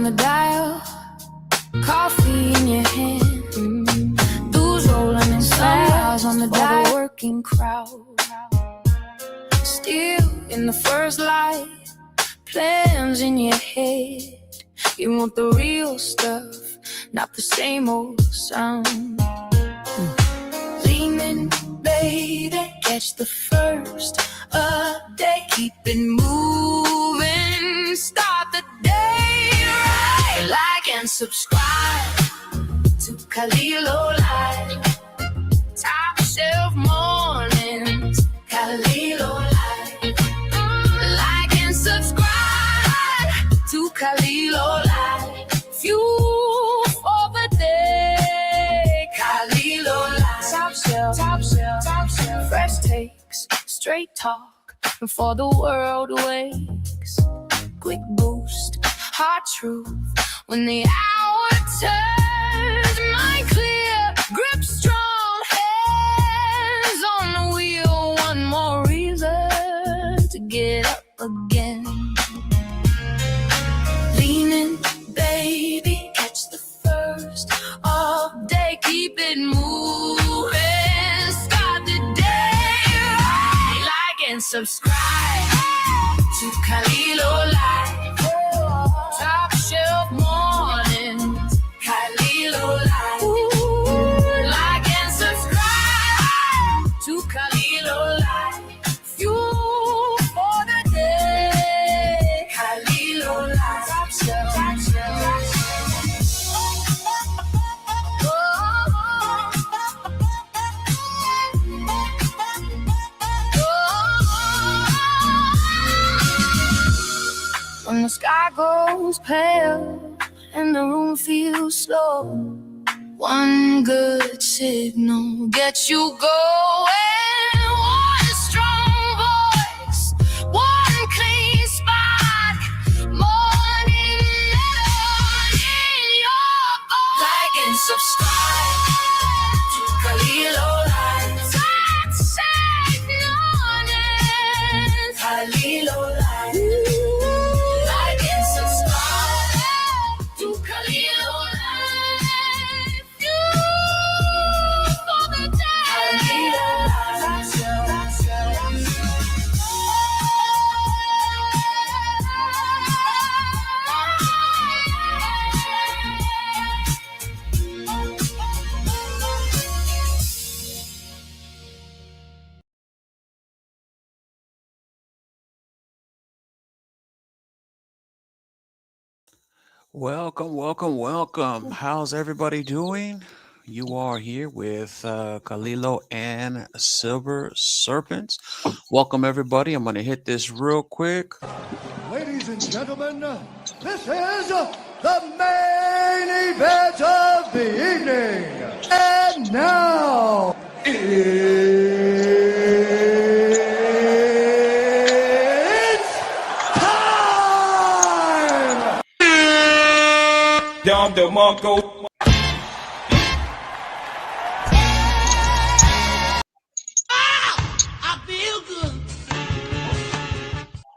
the dial, coffee in your hand, dudes rolling in sunrise on the dial, the working crowd, still in the first light, plans in your head. You want the real stuff, not the same old sound. Leaning, baby, catch the first update, keep it moving, start the day right. Like and subscribe to Kaliilo Live, top shelf mornings, Kaliilo Live. Like and subscribe to Kaliilo Live, fuel for the day, Kaliilo Live. Top shelf, top shelf, top shelf. Fresh takes, straight talk before the world wakes. Quick boost, hard truth when the hour turns. Mind clear, grip strong, hands on the wheel. One more reason to get up again. Leaning, baby, catch the first of day, keep it moving, start the day right. Like and subscribe to Kaliilo Live, top shelf mornings, Kaliilo Live. Like and subscribe to Kaliilo Live, fuel for the day, Kaliilo Live. Top shelf, top shelf, top shelf. When the sky goes pale and the room feels slow, one good signal gets you going. One strong voice, one clean spark, morning melody in your voice. Like and subscribe to Kaliilo Live, top shelf mornings, Kaliilo Live. Welcome. How's everybody doing? You are here with Kalilo and Silver Serpents. Welcome, everybody. I'm going to hit this real quick. Ladies and gentlemen, this is the main event of the evening. And now, it's time! Down the Mongo.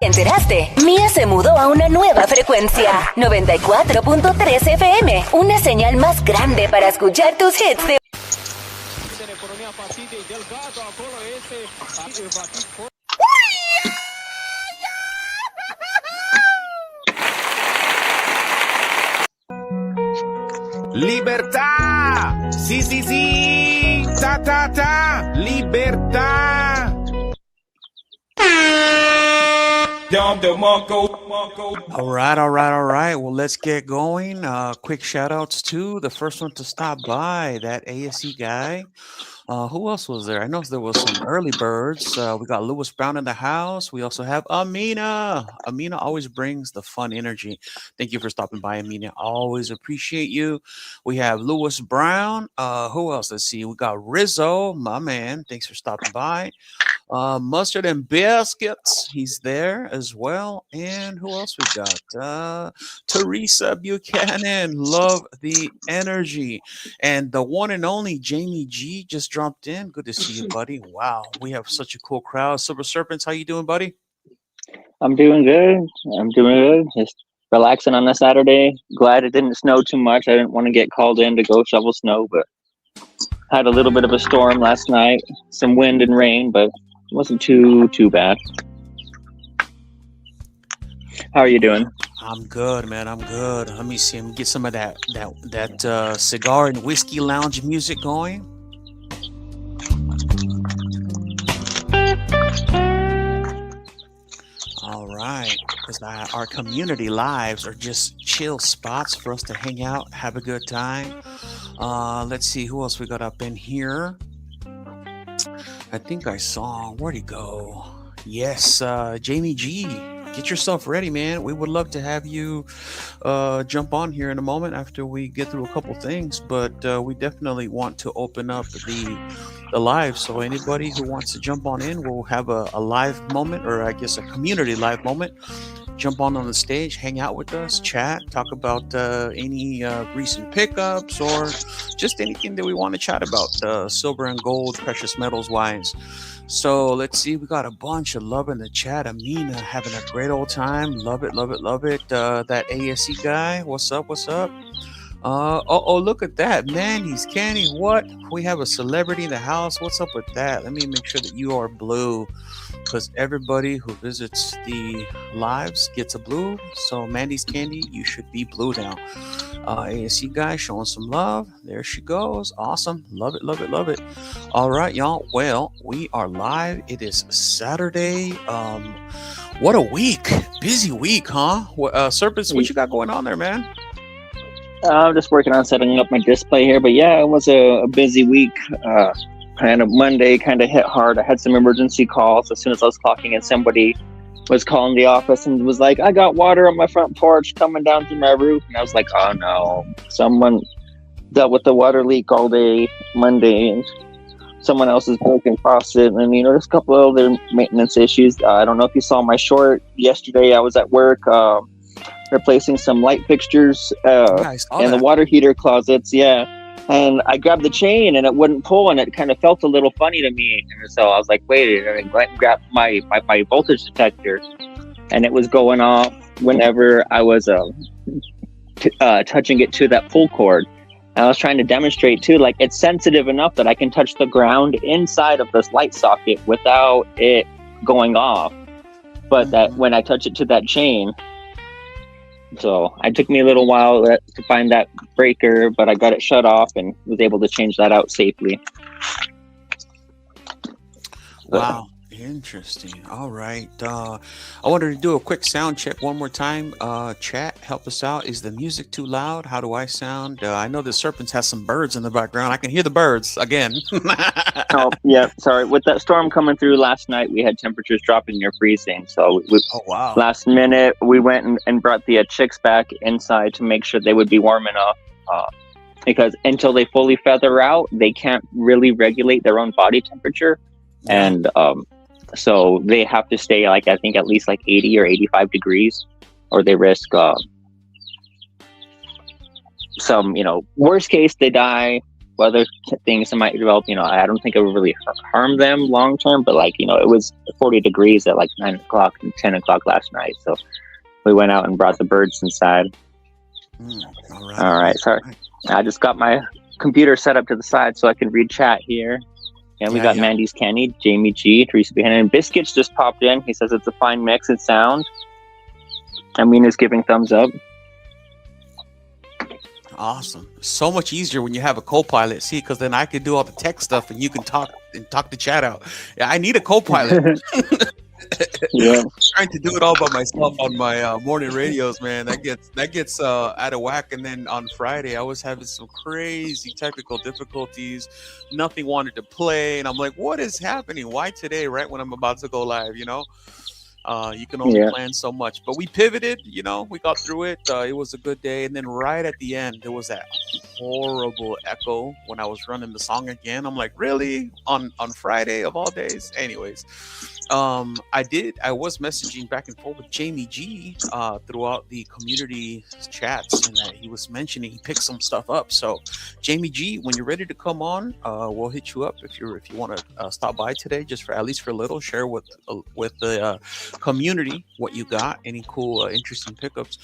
¿Te enteraste? Mía se mudó a una nueva frecuencia, 94.3 FM, una señal más grande para escuchar tus hits de... Libertad. Sí. Ta. Libertad. Down the Mongo. All right. Well, let's get going. Quick shout outs to the first one to stop by, that ASE guy. Who else was there? I know there was some early birds. We got Lewis Brown in the house. We also have Amina. Amina always brings the fun energy. Thank you for stopping by, Amina. Always appreciate you. We have Lewis Brown. Who else? Let's see. We got Rizzo, my man. Thanks for stopping by. Mustard and Biscuits. He's there as well. And who else we got? Teresa Buchanan. Love the energy. And the one and only Jamie G just dropped in. Good to see you, buddy. Wow, we have such a cool crowd. Silver Serpents, how you doing, buddy? I'm doing good. Just relaxing on a Saturday. Glad it didn't snow too much. I didn't want to get called in to go shovel snow, but had a little bit of a storm last night, some wind and rain, but it wasn't too bad. How are you doing? I'm good, man. I'm good. Let me see. Let me get some of that cigar and whiskey lounge music going. All right, because our community lives are just chill spots for us to hang out, have a good time. Let's see who else we got up in here. I think I saw. Where'd he go? Yes, Jamie G. Get yourself ready, man. We would love to have you jump on here in a moment after we get through a couple things, but we definitely want to open up the live. So anybody who wants to jump on in, we'll have a live moment, or I guess a community live moment. Jump on the stage, hang out with us, chat, talk about any recent pickups or just anything that we want to chat about, silver and gold, precious metals wise. So let's see, we got a bunch of love in the chat. Amina having a great old time. Love it, love it, love it. That ASE guy, what's up, what's up? Look at that, man. He's canny. What? We have a celebrity in the house. What's up with that? Let me make sure that you are blue, because everybody who visits the lives gets a blue. So Mandy's Candy, you should be blue now. ASE guy showing some love. There she goes. Awesome. Love it, love it, love it. All right, y'all. Well, we are live. It is Saturday. What a week. Busy week, huh? Serpents, what you got going on there, man? I'm just working on setting up my display here, but yeah, it was a busy week. Kind of Monday kind of hit hard. I had some emergency calls as soon as I was clocking in. Somebody was calling the office and was like, I got water on my front porch coming down through my roof. And I was like, oh no, someone dealt with the water leak all day Monday, and someone else's broken faucet, and there's a couple of other maintenance issues. I don't know if you saw my short yesterday. I was at work replacing some light fixtures in the water heater closets. Yeah. And I grabbed the chain and it wouldn't pull, and it kind of felt a little funny to me. And so I was like, wait, and I grabbed my voltage detector, and it was going off whenever I was touching it to that pull cord. And I was trying to demonstrate too, like it's sensitive enough that I can touch the ground inside of this light socket without it going off. But that when I touch it to that chain, so it took me a little while to find that breaker, but I got it shut off and was able to change that out safely. Wow. Interesting. All right. I wanted to do a quick sound check one more time. Chat, help us out. Is the music too loud? How do I sound? I know the Serpents has some birds in the background. I can hear the birds again. Oh, yeah. Sorry. With that storm coming through last night, we had temperatures dropping near freezing. So wow. Last minute, we went and brought the chicks back inside to make sure they would be warm enough. Because until they fully feather out, they can't really regulate their own body temperature. Yeah. And so they have to stay I think at least 80 or 85 degrees, or they risk some, worst case, they die. Other things that might develop, I don't think it would really harm them long term, but it was 40 degrees at 9 o'clock and 10 o'clock last night. So we went out and brought the birds inside. All right. Sorry. I just got my computer set up to the side so I can read chat here. And we got Mandy's Candy, Jamie G, Teresa Buchanan, and Biscuits just popped in. He says it's a fine mix and sound. Amina's giving thumbs up. Awesome. So much easier when you have a co-pilot. See, because then I can do all the tech stuff and you can talk the chat out. Yeah, I need a co-pilot. Yeah. Trying to do it all by myself on my morning radios, man. That gets out of whack. And then on Friday, I was having some crazy technical difficulties. Nothing wanted to play, and I'm like, "What is happening? Why today? Right when I'm about to go live, You can only plan so much." But we pivoted. We got through it. It was a good day. And then right at the end, there was that horrible echo when I was running the song again. I'm like, really? On Friday of all days? Anyways. I was messaging back and forth with Jamie G throughout the community chats, and he was mentioning he picked some stuff up. So Jamie G, when you're ready to come on, we'll hit you up if you want to stop by today, just for at least for a little, share with the community what you got, any cool interesting pickups.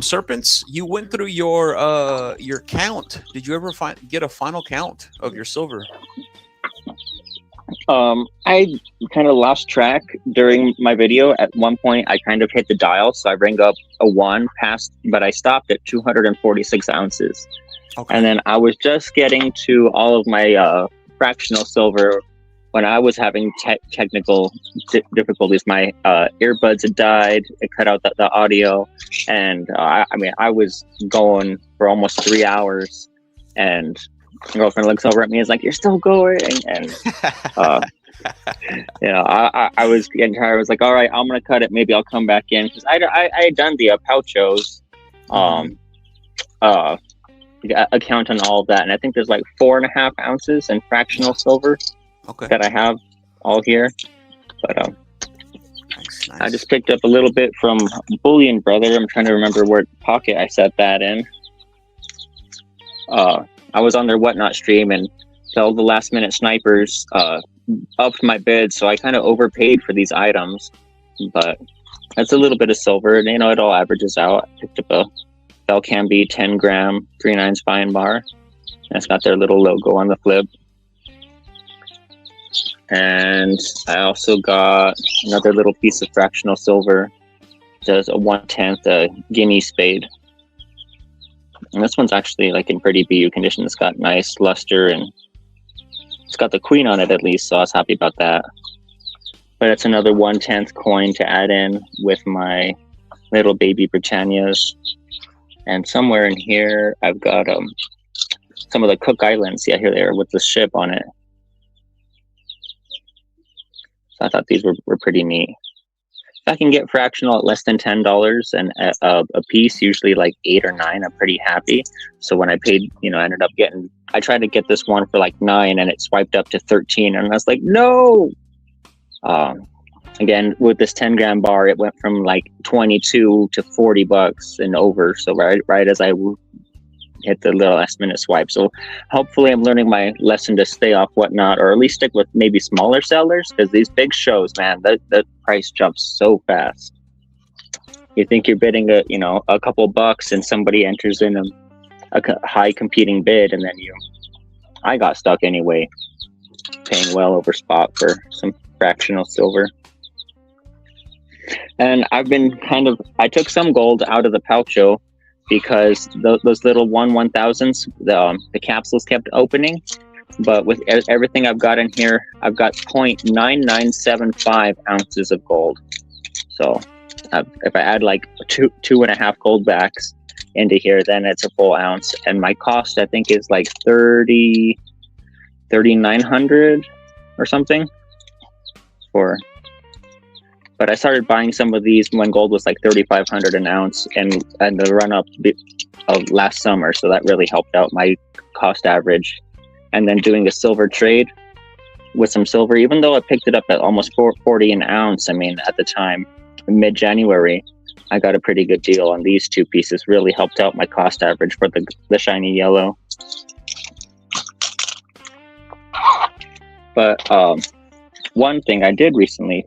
Serpents, you went through your count. Did you ever get a final count of your silver? I kind of lost track during my video. At one point, I kind of hit the dial, so I rang up a 1 past, but I stopped at 246 ounces. Okay. And then I was just getting to all of my fractional silver when I was having technical difficulties. My earbuds had died. It cut out the audio, and I was going for almost 3 hours, and my girlfriend looks over at me and is like, "You're still going," and I was getting tired. I was like, "All right, I'm gonna cut it. Maybe I'll come back in," because I had done the pouchos, account on all of that, and I think there's like 4.5 ounces in fractional silver that I have all here. But nice. I just picked up a little bit from Bullion, brother. I'm trying to remember what pocket I set that in. I was on their Whatnot stream, and all the last minute snipers upped my bid, so I kind of overpaid for these items. But that's a little bit of silver, and it all averages out. I picked up a Belcambi 10 gram 3.9 spine bar. And it's got their little logo on the flip. And I also got another little piece of fractional silver. Does a 1/10 Guinea spade. And this one's actually like in pretty BU condition. It's got nice luster, and it's got the queen on it at least, so I was happy about that. But it's another 1/10 coin to add in with my little baby Britannias. And somewhere in here, I've got some of the Cook Islands. Yeah, here they are with the ship on it. So I thought these were pretty neat. If I can get fractional at less than $10 and a piece, usually like 8 or 9, I'm pretty happy. So when I paid, I ended up I tried to get this one for like 9, and it swiped up to 13, and I was like, no. Again, with this 10 gram bar, it went from like 22 to $40 and over. So right as I hit the little last minute swipe. So hopefully I'm learning my lesson to stay off Whatnot, or at least stick with maybe smaller sellers, because these big shows, man, the price jumps so fast. You think you're bidding a couple bucks, and somebody enters in a high competing bid, and then I got stuck anyway, paying well over spot for some fractional silver. And I took some gold out of the poucho, because those little 1/1000s, the capsules kept opening. But with everything I've got in here, I've got 0.9975 ounces of gold. So if I add like 2.5 gold backs into here, then it's a full ounce. And my cost, I think, is like 3,900 or something. But I started buying some of these when gold was like 3,500 an ounce, and the run up of last summer. So that really helped out my cost average. And then doing a silver trade with some silver, even though I picked it up at almost 440 an ounce. I mean, at the time, mid-January, I got a pretty good deal on these two pieces. Really helped out my cost average for the shiny yellow. But one thing I did recently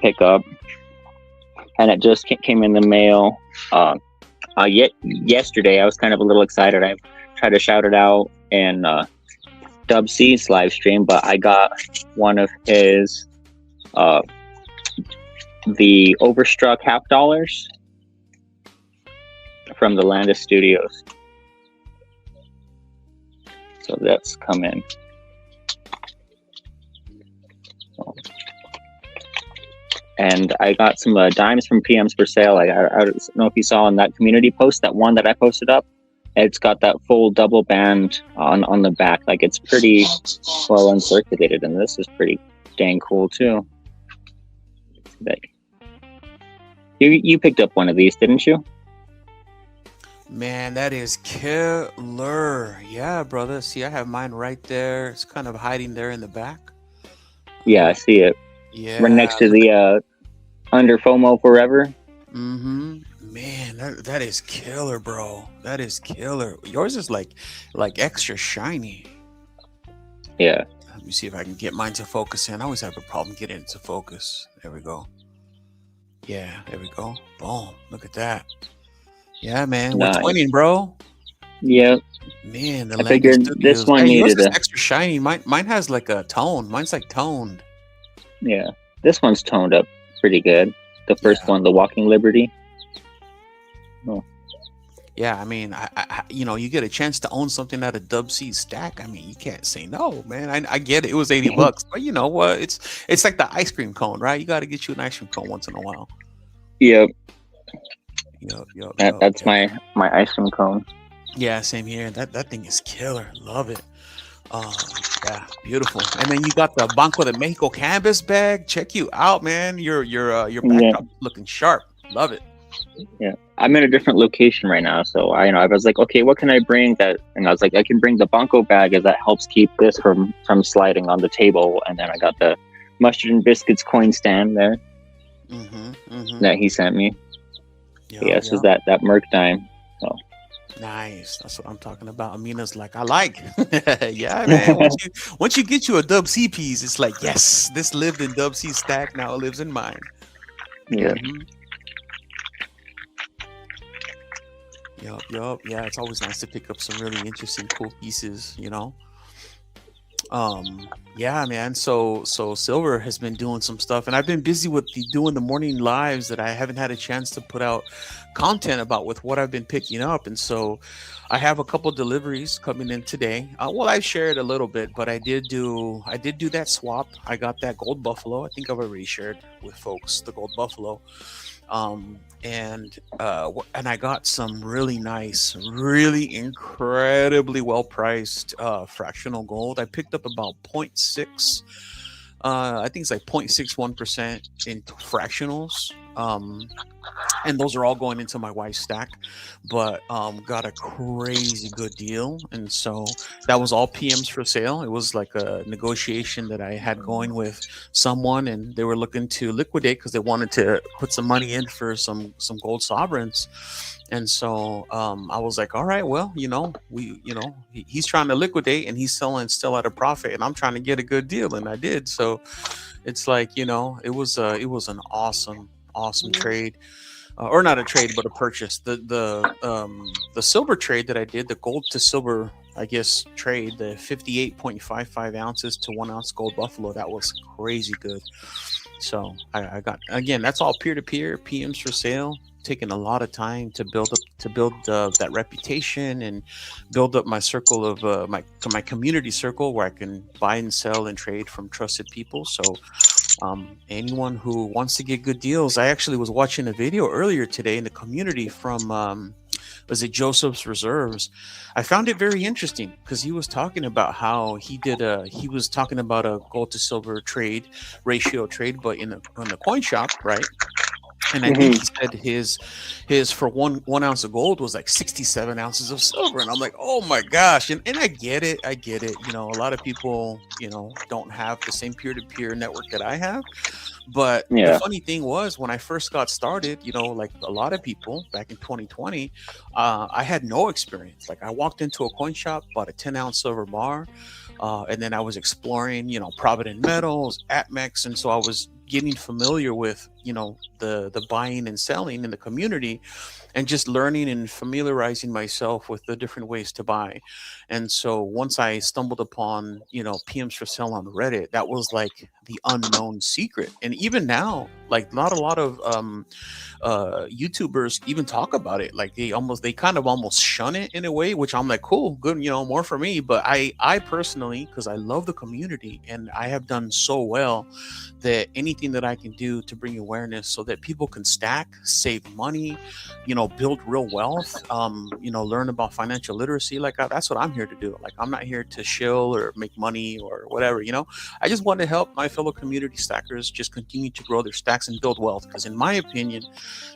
pick up, and it just came in the mail yesterday. I was kind of a little excited. I tried to shout it out in Dub C's live stream, but I got one of his the Overstruck $50 from the Landis Studios. So that's come in. And I got some dimes from PMs for sale. I don't know if you saw in that community post, that one that I posted up. It's got that full double band on the back. Like, it's pretty well uncirculated, and this is pretty dang cool too. Like, you picked up one of these, didn't you? Man, that is killer. Yeah, brother. See, I have mine right there. It's kind of hiding there in the back. Yeah, I see it. right Yeah. next to the under FOMO forever. Mm-hmm. Man, that is killer, bro. That is killer. Yours is like extra shiny. Yeah. Let me see if I can get mine to focus in. I always have a problem getting it to focus. There we go. Yeah, there we go. Boom. Look at that. Yeah, man. We're Nice. twinning, bro. Yeah. Man, the I Landon figured this Studios. one Hey, yours needed is a. extra shiny. Mine has like a tone. Mine's like toned. Yeah. This one's toned up pretty good. The first Yeah. one, the Walking Liberty. Oh. Yeah, I mean, you get a chance to own something at a Dub C stack. I mean, you can't say no, man. I get it. It was $80, but you know what? It's like the ice cream cone, right? You got to get you an ice cream cone once in a while. Yep. Yep. That's my ice cream cone. Yeah, same here. That thing is killer. Love it. Yeah, beautiful. And then you got the Banco de Mexico canvas bag. Check you out, man. Your backdrop looking sharp. Love it. Yeah, I'm in a different location right now, so I was like, okay, what can I bring that? And I was like, I can bring the Banco bag, as that helps keep this from sliding on the table. And then I got the mustard and biscuits coin stand there that he sent me. This is that Merc dime. So nice. That's what I'm talking about. Amina's like, I like. Yeah, man. Once you get you a Dub C piece, it's like, yes, this lived in Dub C stack. Now it lives in mine. Yeah. Yup. Yeah, it's always nice to pick up some really interesting, cool pieces, Yeah, man. So Silver has been doing some stuff, and I've been busy with doing the morning lives that I haven't had a chance to put out content about with what I've been picking up. And so I have a couple deliveries coming in today. Well, I shared a little bit, but I did do that swap. I got that gold buffalo. I think I've already shared with folks the gold buffalo. And I got some really nice, really incredibly well priced fractional gold. I picked up about 0.6. I think it's like 0.61% in fractionals. And those are all going into my wife's stack, but got a crazy good deal. And so that was all PMs for sale. It was like a negotiation that I had going with someone, and they were looking to liquidate because they wanted to put some money in for some gold sovereigns. And so I was like, all right, well, he's trying to liquidate and he's selling still at a profit, and I'm trying to get a good deal, and I did. So it's like, it was an awesome trade. Or not a trade, but a purchase. The silver trade that I did, the gold to silver, I guess, trade, the 58.55 ounces to 1 ounce gold buffalo, that was crazy good. So I got, again, that's all peer-to-peer, PMs for sale, taking a lot of time to build that reputation and build up my circle of my community circle where I can buy and sell and trade from trusted people. So anyone who wants to get good deals, I actually was watching a video earlier today in the community from was it Joseph's Reserves. I found it very interesting because he was talking about how he was talking about a gold to silver trade ratio trade, but in the coin shop, right? And I think he said his for one ounce of gold was like 67 ounces of silver. And I'm like, oh my gosh. And I get it. A lot of people, don't have the same peer-to-peer network that I have. But the funny thing was, when I first got started, like a lot of people back in 2020, I had no experience. Like I walked into a coin shop, bought a 10-ounce silver bar, and then I was exploring, Provident Metals, ATMEX. And so I was getting familiar with, the buying and selling in the community, and just learning and familiarizing myself with the different ways to buy. And so once I stumbled upon, PMs for sale on Reddit, that was like the unknown secret. And even now, like not a lot of YouTubers even talk about it. Like they kind of almost shun it in a way, which I'm like, cool, good, more for me. But I personally, because I love the community and I have done so well that anything that I can do to bring awareness so that people can stack, save money, build real wealth, learn about financial literacy. Like that's what I'm here to do. Like I'm not here to shill or make money or whatever, I just want to help my fellow community stackers just continue to grow their stacks and build wealth. Because in my opinion,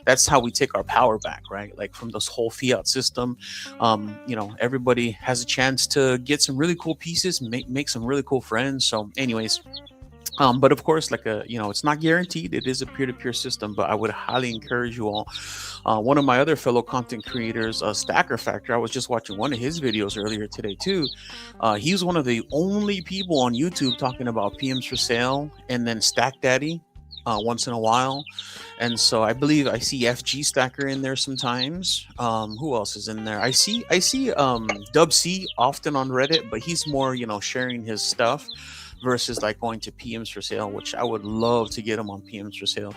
that's how we take our power back, right? Like from this whole fiat system, everybody has a chance to get some really cool pieces, make some really cool friends. So anyways, But of course, like it's not guaranteed. It is a peer-to-peer system, but I would highly encourage you all. One of my other fellow content creators, Stacker Factor, I was just watching one of his videos earlier today too. He's one of the only people on YouTube talking about PMs for sale, and then Stack Daddy once in a while. And so I believe I see FG Stacker in there sometimes. Who else is in there? I see Dub C often on Reddit, but he's more sharing his stuff versus like going to PMs for sale, which I would love to get him on PMs for sale.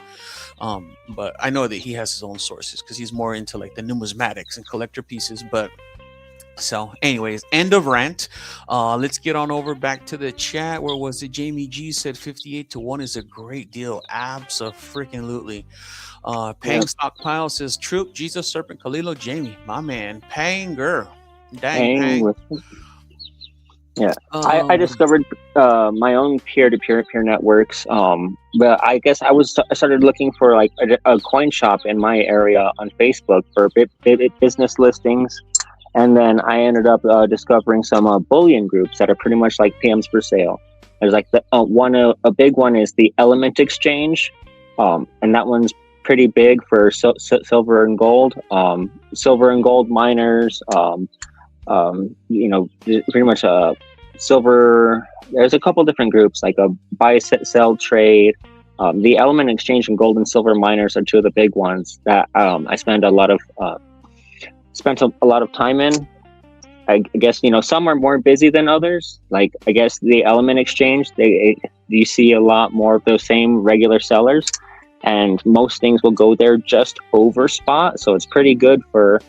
But I know that he has his own sources because he's more into like the numismatics and collector pieces. But so anyways, end of rant. Let's get on over back to the chat. Where was it? Jamie G said 58 to 1 is a great deal. Abso-freaking-lutely. Pang Stockpile says Troop, Jesus, Serpent, Kalilo, Jamie, my man. Pang girl. Dang, Pang. Yeah, I discovered my own peer-to-peer networks. But I guess I started looking for like a coin shop in my area on Facebook for business listings, and then I ended up discovering some Bullion groups that are pretty much like PMs for sale. There's like a big one is the Element Exchange, and that one's pretty big for silver and gold. Silver and gold miners. Pretty much silver. There's a couple different groups like a buy, sell, trade. The Element Exchange and gold and silver miners are two of the big ones that I spent a lot of time in. I guess some are more busy than others. Like I guess the Element Exchange, you see a lot more of those same regular sellers, and most things will go there just over spot. So it's pretty good for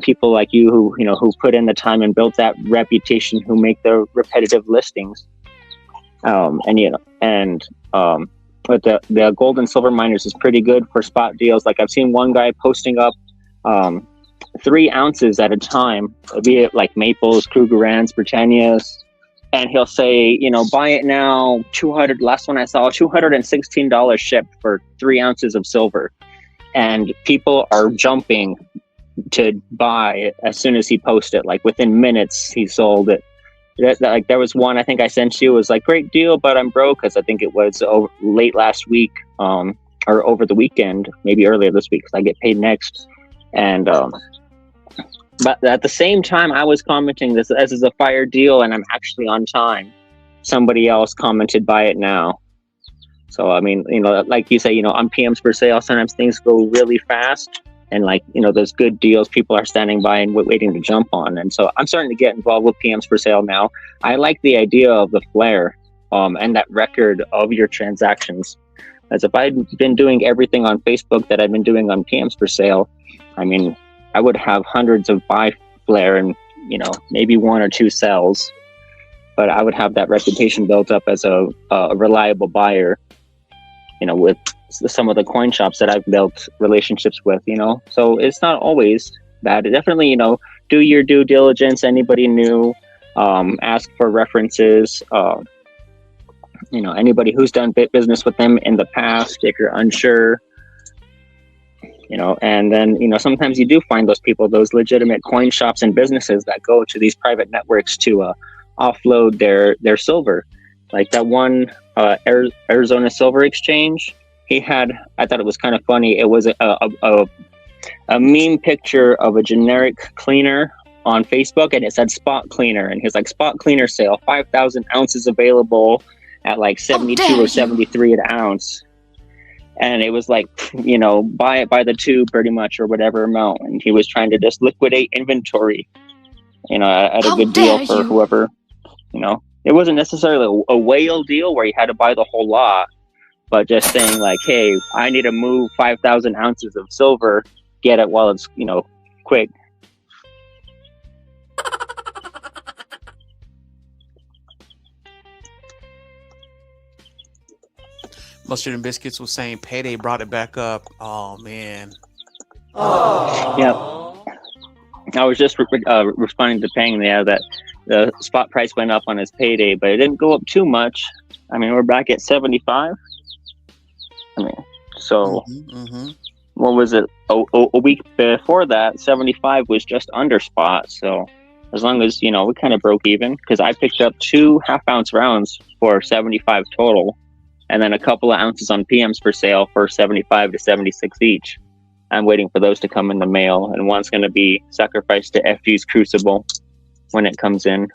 people like you who put in the time and built that reputation, who make the repetitive listings. But the gold and silver miners is pretty good for spot deals. Like I've seen one guy posting up 3 ounces at a time, be it like Maples, Krugerrands, Britannias, and he'll say, buy it now, 200. Last one I saw, $216 shipped for 3 ounces of silver, and people are jumping to buy as soon as he posted. Like within minutes he sold it. Like there was one I think I sent you, it was like great deal but I'm broke, because I think it was late last week or over the weekend, maybe earlier this week, because I get paid next. And but at the same time I was commenting this is a fire deal and I'm actually on time. Somebody else commented buy it now. So I mean, like you say, on PMs for sale sometimes things go really fast. And like, those good deals, people are standing by and waiting to jump on. And so I'm starting to get involved with PMs for sale now. I like the idea of the flare and that record of your transactions. As if I'd been doing everything on Facebook that I've been doing on PMs for sale, I mean, I would have hundreds of buy flare and, maybe 1 or 2 sells. But I would have that reputation built up as a reliable buyer, with some of the coin shops that I've built relationships with, so it's not always bad. Definitely, do your due diligence. Anybody new, ask for references, anybody who's done business with them in the past, if you're unsure, and then, sometimes you do find those people, those legitimate coin shops and businesses that go to these private networks to offload their silver. Like that one Arizona Silver Exchange, I thought it was kind of funny. It was a meme picture of a generic cleaner on Facebook, and it said spot cleaner, and he's like, spot cleaner sale, 5,000 ounces available at like 72 or 73 an ounce. And it was like, buy it by the 2 pretty much, or whatever amount. And he was trying to just liquidate inventory, at a good deal for whoever, It wasn't necessarily a whale deal where you had to buy the whole lot, but just saying like, hey, I need to move 5,000 ounces of silver, get it while it's, quick. Mustard and Biscuits was saying Payday brought it back up. Oh, man. Yeah. I was just responding to Pang, that the spot price went up on his Payday, but it didn't go up too much. I mean, we're back at 75. I mean, so what was it? A week before that, 75 was just under spot. So as long as, we kind of broke even, because I picked up 2 half-ounce rounds for 75 total. and then a couple of ounces on PMs for sale for 75 to 76 each. I'm waiting for those to come in the mail, and one's going to be sacrificed to FG's Crucible when it comes in.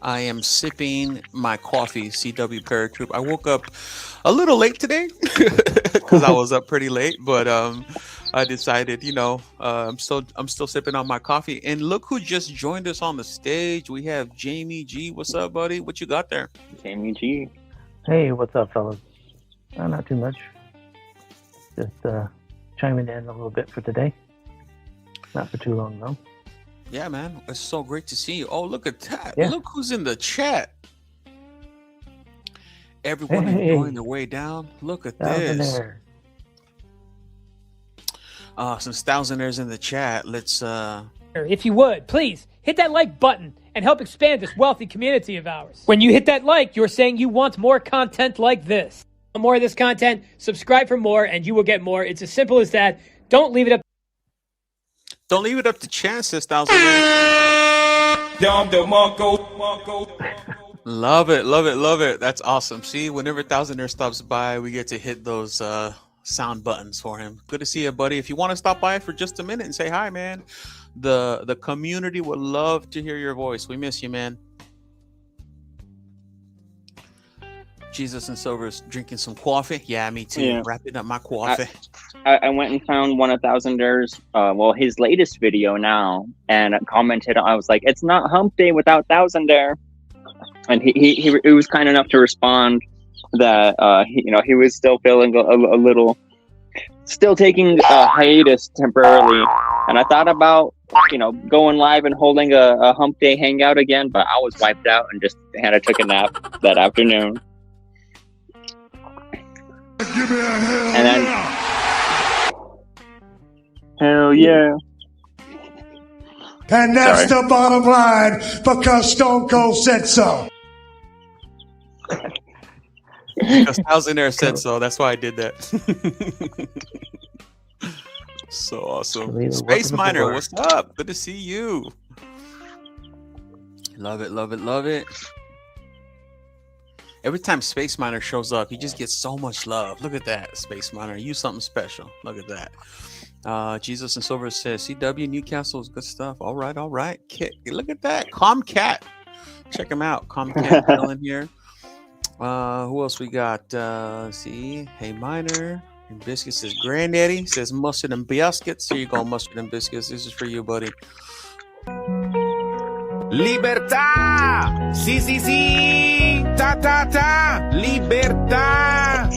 I am sipping my coffee, CW Paratroop. I woke up a little late today because I was up pretty late, but I decided, I'm still sipping on my coffee. And look who just joined us on the stage. We have Jamie G. What's up, buddy? What you got there? Jamie G. Hey, what's up, fellas? Not too much. Just chiming in a little bit for today. Not for too long, though. Yeah, man. It's so great to see you. Oh, look at that. Yeah. Look who's in the chat. Everyone enjoying their way down. Look at this. Since Thousandaires in the chat, let's... If you would, please, hit that like button and help expand this wealthy community of ours. When you hit that like, you're saying you want more content like this. More of this content, subscribe for more, and you will get more. It's as simple as that. Don't leave it up. Don't leave it up to chance, says Thousandaires. Love it, love it, love it. That's awesome. See, whenever Thousandaire stops by, we get to hit those sound buttons for him. Good to see you, buddy. If you want to stop by for just a minute and say hi, man, the community would love to hear your voice. We miss you, man. Jesus and Silver's drinking some coffee. Yeah, me too. Yeah. Wrapping up my coffee. I went and found one of Thousandaire's, his latest video now, and commented. I was like, "It's not Hump Day without Thousandaire," and he was kind enough to respond that he was still feeling a little, still taking a hiatus temporarily, and I thought about going live and holding a Hump Day hangout again, but I was wiped out and just took a nap that afternoon. Give me a hell And then, yeah. hell yeah. And that's Sorry. the bottom line because Stone Cold said so. Because Thousandaire said so. That's why I did that. So awesome. Kalilo, Space welcome Miner, aboard. what's up? Good to see you. Love it, love it, love it. Every time Space Miner shows up, he just gets so much love. Look at that, Space Miner. You something special. Look at that. Jesus and Silver says, CW Newcastle is good stuff. All right, all right. Look at that. Comcat. Check him out. Comcat in here. Who else we got? See, Hey Miner. And Biscuit says, Granddaddy says mustard and biscuits. Here you go, mustard and biscuits. This is for you, buddy. Libertad! Sí, sí, sí! Ta, ta, ta! Libertad!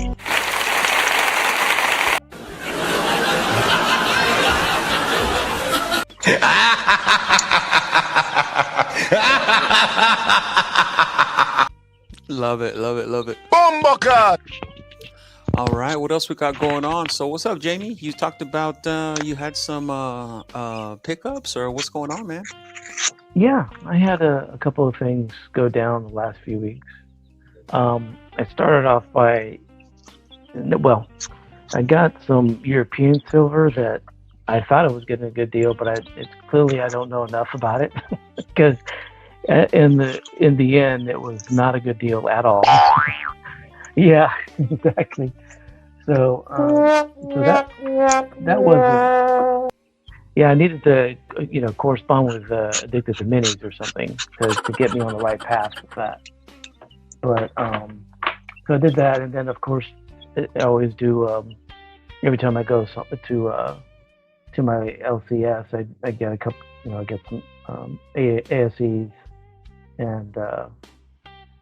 Love it, love it, love it. Bomboca! All right, what else we got going on? So what's up, Jamie? You talked about you had some pickups, or what's going on, man? Yeah, I had a couple of things go down the last few weeks. I started off by, I got some European silver that I thought I was getting a good deal, but it's clearly I don't know enough about it because in the end it was not a good deal at all. Yeah, exactly. So that wasn't. Yeah, I needed to, correspond with Addicted to Minis or something to get me on the right path with that. But so I did that, and then of course I always do. Every time I go to my LCS, I get a couple. I get some ASEs and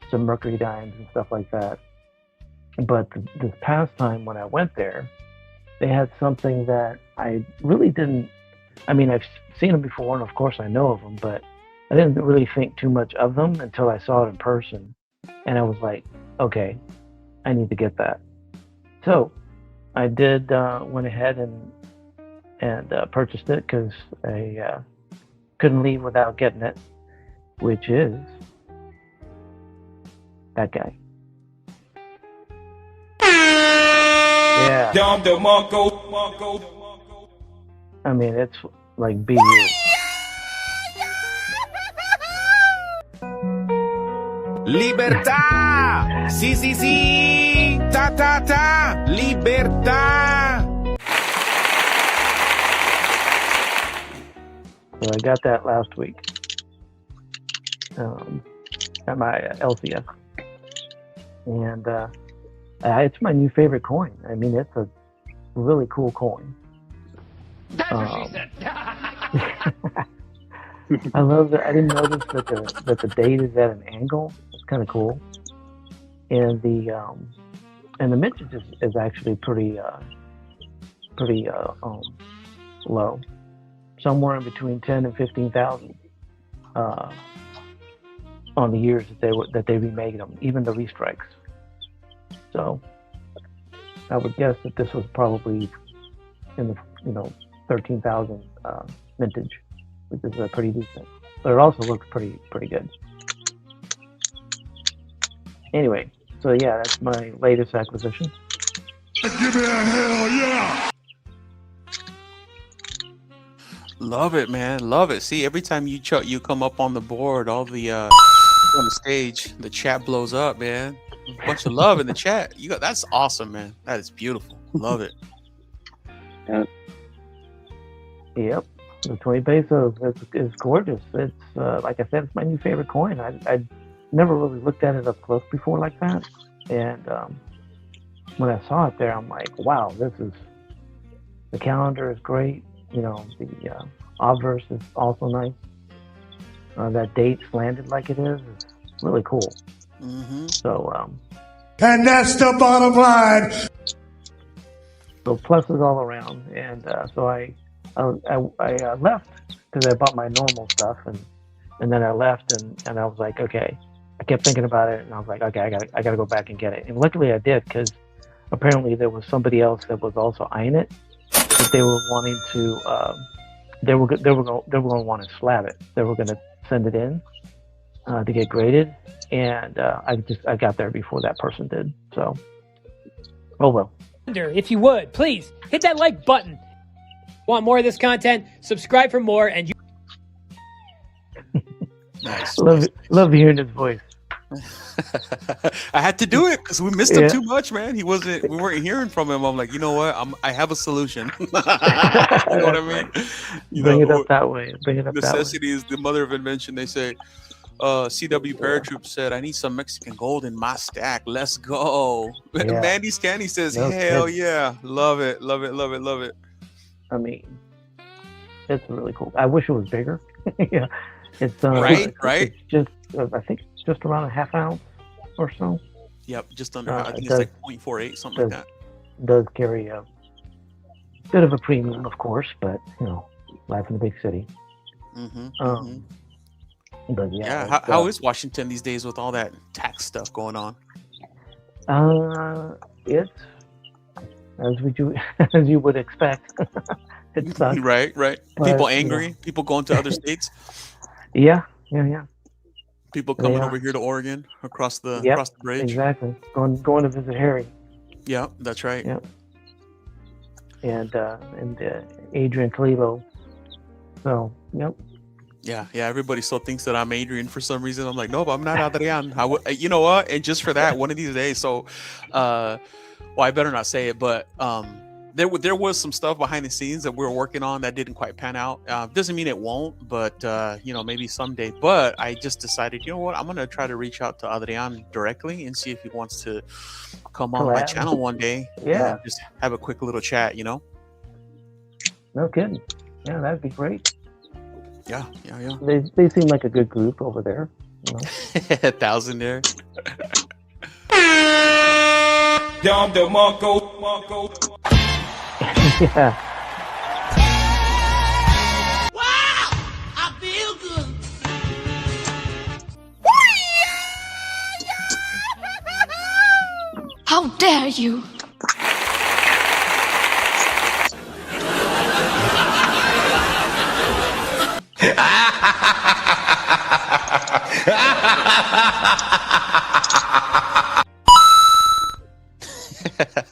some Mercury dimes and stuff like that. But this past time when I went there, they had something that I really didn't. I mean, I've seen them before, and of course I know of them, but I didn't really think too much of them until I saw it in person. And I was like, okay, I need to get that. So I did went ahead and purchased it because I couldn't leave without getting it, which is that guy. Yeah. I mean, it's like BU. Libertad. Sí, sí, sí. Ta, ta, ta. Libertad. So I got that last week at my LCS, and it's my new favorite coin. I mean, it's a really cool coin. I love that. I didn't notice that the date is at an angle. It's kind of cool, and the mintage is actually pretty low, somewhere in between 10 and 15,000 on the years that they remade them, even the restrikes. So I would guess that this was probably in the 13,000 mintage, which is pretty decent. But it also looks pretty good. Anyway, so yeah, that's my latest acquisition. Give me a hell yeah! Love it, man. Love it. See, every time you come up on the board, all the on the stage, the chat blows up, man. A bunch of love in the chat. That's awesome, man. That is beautiful. Love it. Yep, the 20 pesos is gorgeous. It's like I said, it's my new favorite coin. I never really looked at it up close before like that, and when I saw it there, I'm like, wow, the calendar is great. The obverse is also nice. That date slanted like it is really cool. Mm-hmm. So, And that's the bottom line. so pluses all around. And so I left because I bought my normal stuff, and then I left, and I was like, okay. I kept thinking about it, and I was like, okay, I gotta go back and get it. And luckily I did, because apparently there was somebody else that was also eyeing it. But they were wanting to, they were going to want to slab it. They were going to send it in to get graded, and I got there before that person did. So, oh well. If you would, please hit that like button. Want more of this content? Subscribe for more, and you. Nice. Love hearing his voice. I had to do it because we missed him too much, man. We weren't hearing from him. I'm like, you know what? I have a solution. You know what I mean? Bring it up that way. Necessity is the mother of invention. They say. CW Paratroop said, I need some Mexican gold in my stack. Let's go. Yeah. Mandy Scanny says, hell yeah. Love it. Love it. Love it. Love it. I mean, it's really cool. I wish it was bigger. Yeah. It's right. It's just I think just around a half ounce or so. Yep, just under. I think it's like 0.48, something like that. Does carry a bit of a premium, of course, but life in the big city. Mm-hmm. But yeah. How is Washington these days with all that tax stuff going on? It's as you would expect. It sucks. Right. But, people angry. People going to other states. Yeah. People coming over here to Oregon across the bridge. Exactly. Going to visit Harry. Yeah, that's right. Yep. And Adrian Kaliilo. So, yep. Yeah. Everybody still thinks that I'm Adrian for some reason. I'm like, no, I'm not Adrian. You know what? And just for that, one of these days. So, well, I better not say it, but there was some stuff behind the scenes that we were working on that didn't quite pan out. Doesn't mean it won't, but maybe someday. But I just decided, you know what? I'm gonna try to reach out to Adrian directly and see if he wants to come on my channel one day. Yeah. Just have a quick little chat. No kidding. Yeah, that'd be great. Yeah. They seem like a good group over there. 1,000 there. Yeah. Wow! I feel good. How dare you?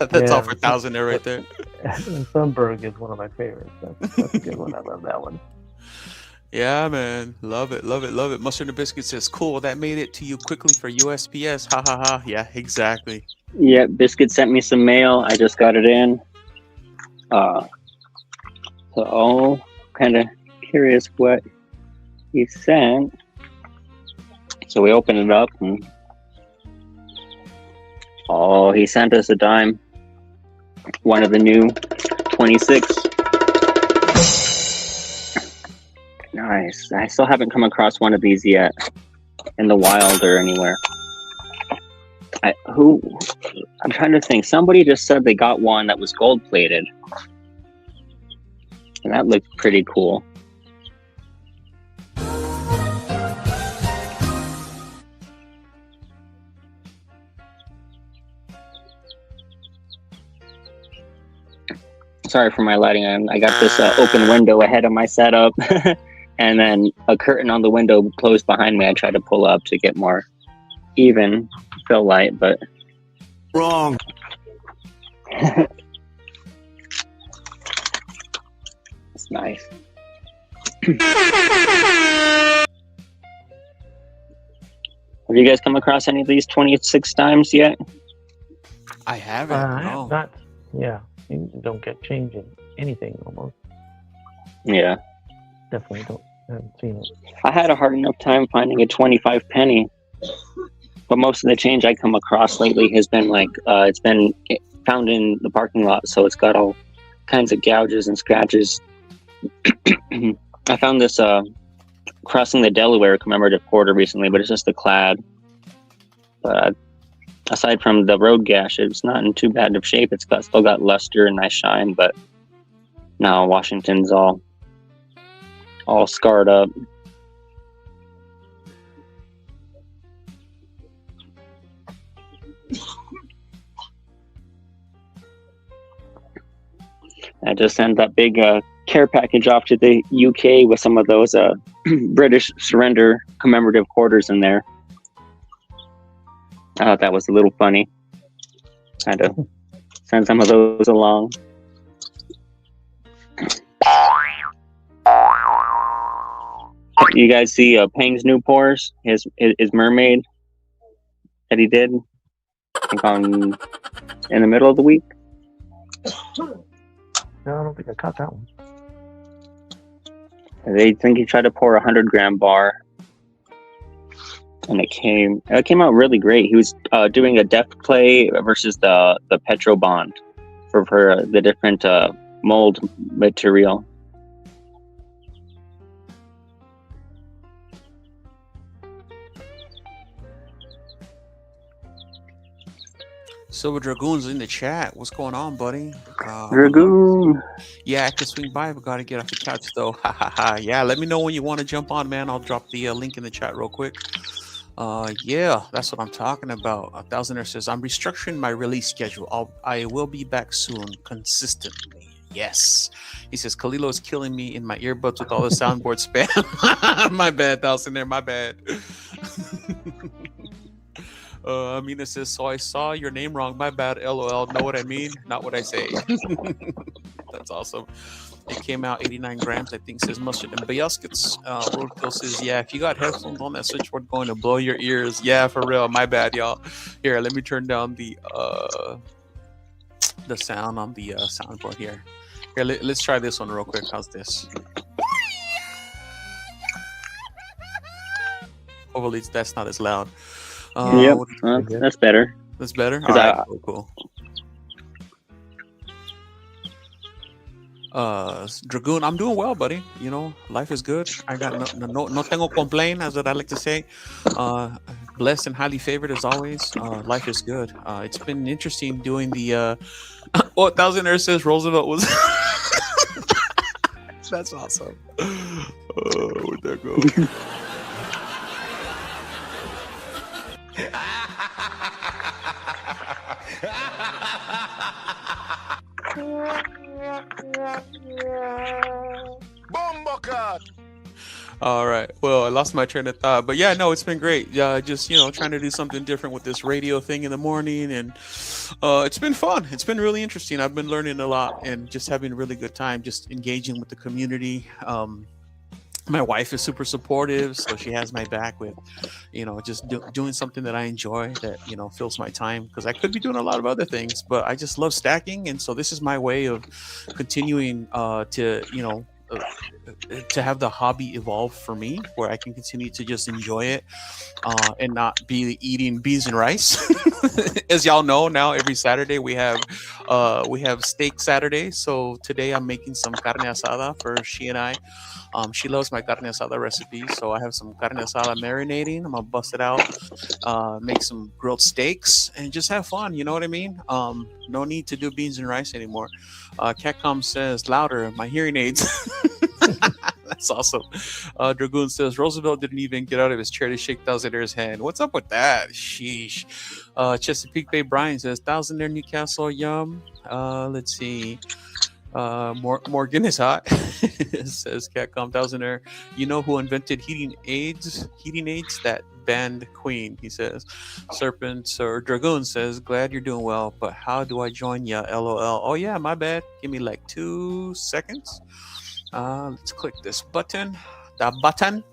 That's all for 1,000 there, right there. Sunberg is one of my favorites. That's a good one. I love that one. Yeah, man. Love it, love it, love it. Mustard and Biscuit says, cool, that made it to you quickly for USPS. Ha ha ha. Yeah, exactly. Yeah, Biscuit sent me some mail. I just got it in. So kind of curious what he sent. So we opened it up and he sent us a dime. One of the new 26. Nice. I still haven't come across one of these yet in the wild or anywhere. I'm trying to think. Somebody just said they got one that was gold plated. And that looked pretty cool. Sorry for my lighting. I got this open window ahead of my setup. And then a curtain on the window closed behind me. I tried to pull up to get more even fill light, but Wrong. it's nice. Have you guys come across any of these 26 dimes yet? I haven't. I No. have not. Yeah, you don't get change in anything almost. Yeah. Definitely don't. I haven't seen it. I had a hard enough time finding a 25 penny, but most of the change I come across lately has been like it's been found in the parking lot, so it's got all kinds of gouges and scratches. I found this crossing the Delaware commemorative quarter recently, but it's just a clad. But aside from the road gash, it's not in too bad of shape. It's still got luster and nice shine, but now Washington's all scarred up. I just sent that big care package off to the UK with some of those British surrender commemorative quarters in there. I thought that was a little funny. Had to send some of those along. You guys see Pang's new pours? His mermaid that he did, I think in the middle of the week. No, I don't think I caught that one. They think he tried to pour 100-gram bar, and it came out really great. He was doing a depth play versus the Petro Bond for the different mold material. Silver Dragoon's in the chat. What's going on, buddy? Dragoon. Yeah, I can swing by, but gotta get off the couch though. Ha ha ha. Yeah, let me know when you want to jump on, man. I'll drop the link in the chat real quick. Yeah, that's what I'm talking about. 1000er says I'm restructuring my release schedule. I will be back soon, consistently. Yes. He says Kaliilo is killing me in my earbuds with all the soundboard spam. My bad, 1000er. My bad. Amina says, so I saw your name wrong. My bad. LOL. Know what I mean? Not what I say. That's awesome. It came out 89 grams, I think, says Mustard and Baskets. Roadkill says, yeah, if you got headphones on, that switchboard going to blow your ears. Yeah, for real. My bad, y'all. Here, let me turn down the sound on the soundboard here. Here, let's try this one real quick. How's this? Hopefully that's not as loud. Yep, that's better. That's better? All right, cool. Dragoon, I'm doing well, buddy. You know, life is good. I got no tengo complain, as what I like to say. Blessed and highly favored as always. Life is good. It's been interesting doing the 1000 Earth says Roosevelt was that's awesome. Where'd that go? All right. Well, I lost my train of thought, but yeah, no, it's been great. Yeah, just trying to do something different with this radio thing in the morning, and it's been fun. It's been really interesting. I've been learning a lot and just having a really good time, just engaging with the community. My wife is super supportive, so she has my back with, just doing something that I enjoy, that fills my time, because I could be doing a lot of other things, but I just love stacking, and so this is my way of continuing to have the hobby evolve for me, where I can continue to just enjoy it, and not be eating beans and rice. As y'all know, now every Saturday we have steak Saturday. So today I'm making some carne asada for she and I. She loves my carne asada recipe, so I have some carne asada marinating. I'm gonna bust it out, make some grilled steaks, and just have fun. You know what I mean? No need to do beans and rice anymore. Catcom says louder. My hearing aids. That's awesome. Dragoon says Roosevelt didn't even get out of his chair to shake Thousandair's hand. What's up with that? Sheesh. Chesapeake Bay Brian says Thousandair Newcastle yum. Let's see. Morgan is hot. Says Catcom Thousandair. You know who invented heating aids? Heating aids? That band Queen. He says. Serpent or Dragoon says, glad you're doing well, but how do I join ya? LOL. Oh yeah, my bad. Give me like 2 seconds. Let's click this button. That button.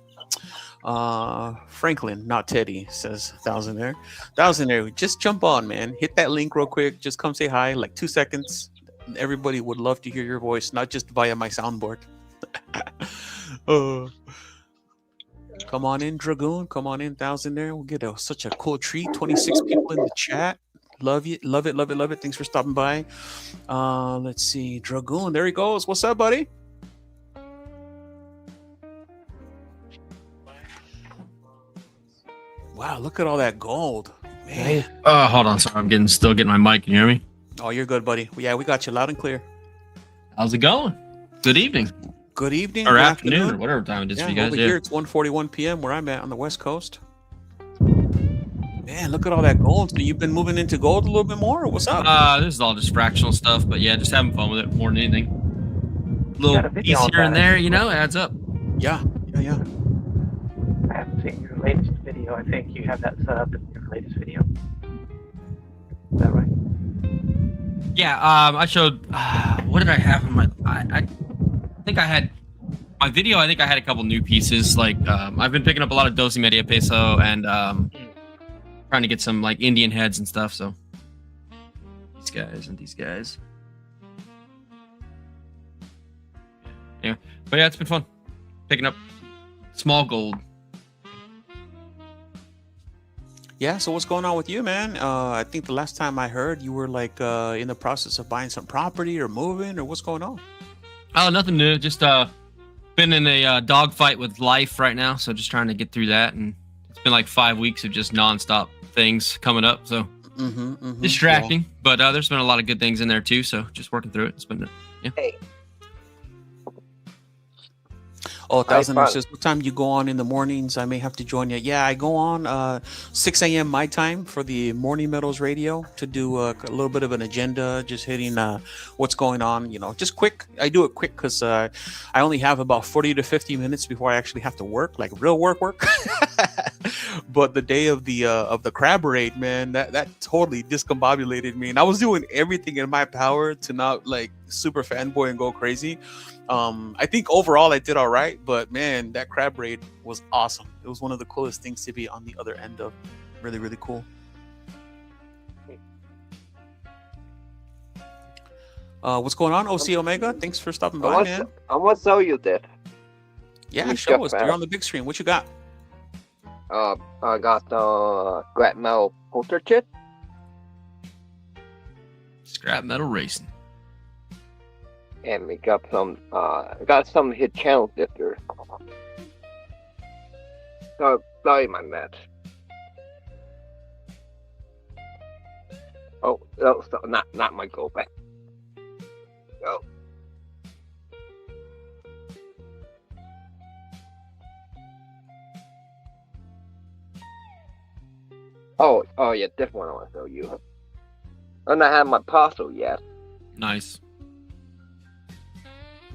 Franklin, not Teddy, says Thousandair. Thousandair, just jump on, man. Hit that link real quick. Just come say hi, like 2 seconds. Everybody would love to hear your voice, not just via my soundboard. Come on in, Dragoon. Come on in, Thousandair. We'll get such a cool treat. 26 people in the chat. Love it, love it, love it, love it. Thanks for stopping by. Let's see, Dragoon. There he goes. What's up, buddy? Wow, look at all that gold, man. Hold on, sorry, I'm still getting my mic. Can you hear me? Oh, you're good, buddy. Yeah, we got you loud and clear. How's it going? Good evening. Good evening. Or good afternoon, or whatever time it is for you guys. Over here it's 1:41 p.m. where I'm at on the West Coast. Man, look at all that gold. So you've been moving into gold a little bit more, or what's up? This is all just fractional stuff, but yeah, just having fun with it more than anything. A little piece here and there, adds up. Yeah. I haven't seen your latest video. I think you have that set up in your latest video. Is that right? Yeah, I showed. What did I have in my? I think I had my video. I think I had a couple new pieces. Like I've been picking up a lot of Dosi Media Peso and trying to get some like Indian heads and stuff. So these guys and these guys. Yeah, but yeah, it's been fun picking up small gold. Yeah, so what's going on with you, man? I think the last time I heard you were like in the process of buying some property or moving, or what's going on? Oh, nothing new. Just been in a dogfight with life right now, so just trying to get through that. And it's been like 5 weeks of just nonstop things coming up, so distracting. Yeah. But there's been a lot of good things in there too, so just working through it. It's been yeah. Hey. Oh, Thousandair says, what time do you go on in the mornings? I may have to join you. Yeah, I go on 6 a.m. my time for the Morning Meadows Radio to do a little bit of an agenda, just hitting what's going on, just quick. I do it quick because I only have about 40 to 50 minutes before I actually have to work, like real work. But the day of the crab raid, man, that totally discombobulated me. And I was doing everything in my power to not like super fanboy and go crazy. I think overall I did all right, but man, that crab raid was awesome. It was one of the coolest things to be on the other end of. Really, really cool. What's going on, OC Omega? Thanks for stopping by, man. I want to show you that. Yeah, show us. You're on the big screen. What you got? I got scrap metal poster kit. Scrap metal racing. And we got some hit channel sifters. Sorry, my match. Oh, no, so not my go back. Oh. Oh yeah, this one I want to show you. And I have my parcel yet. Nice.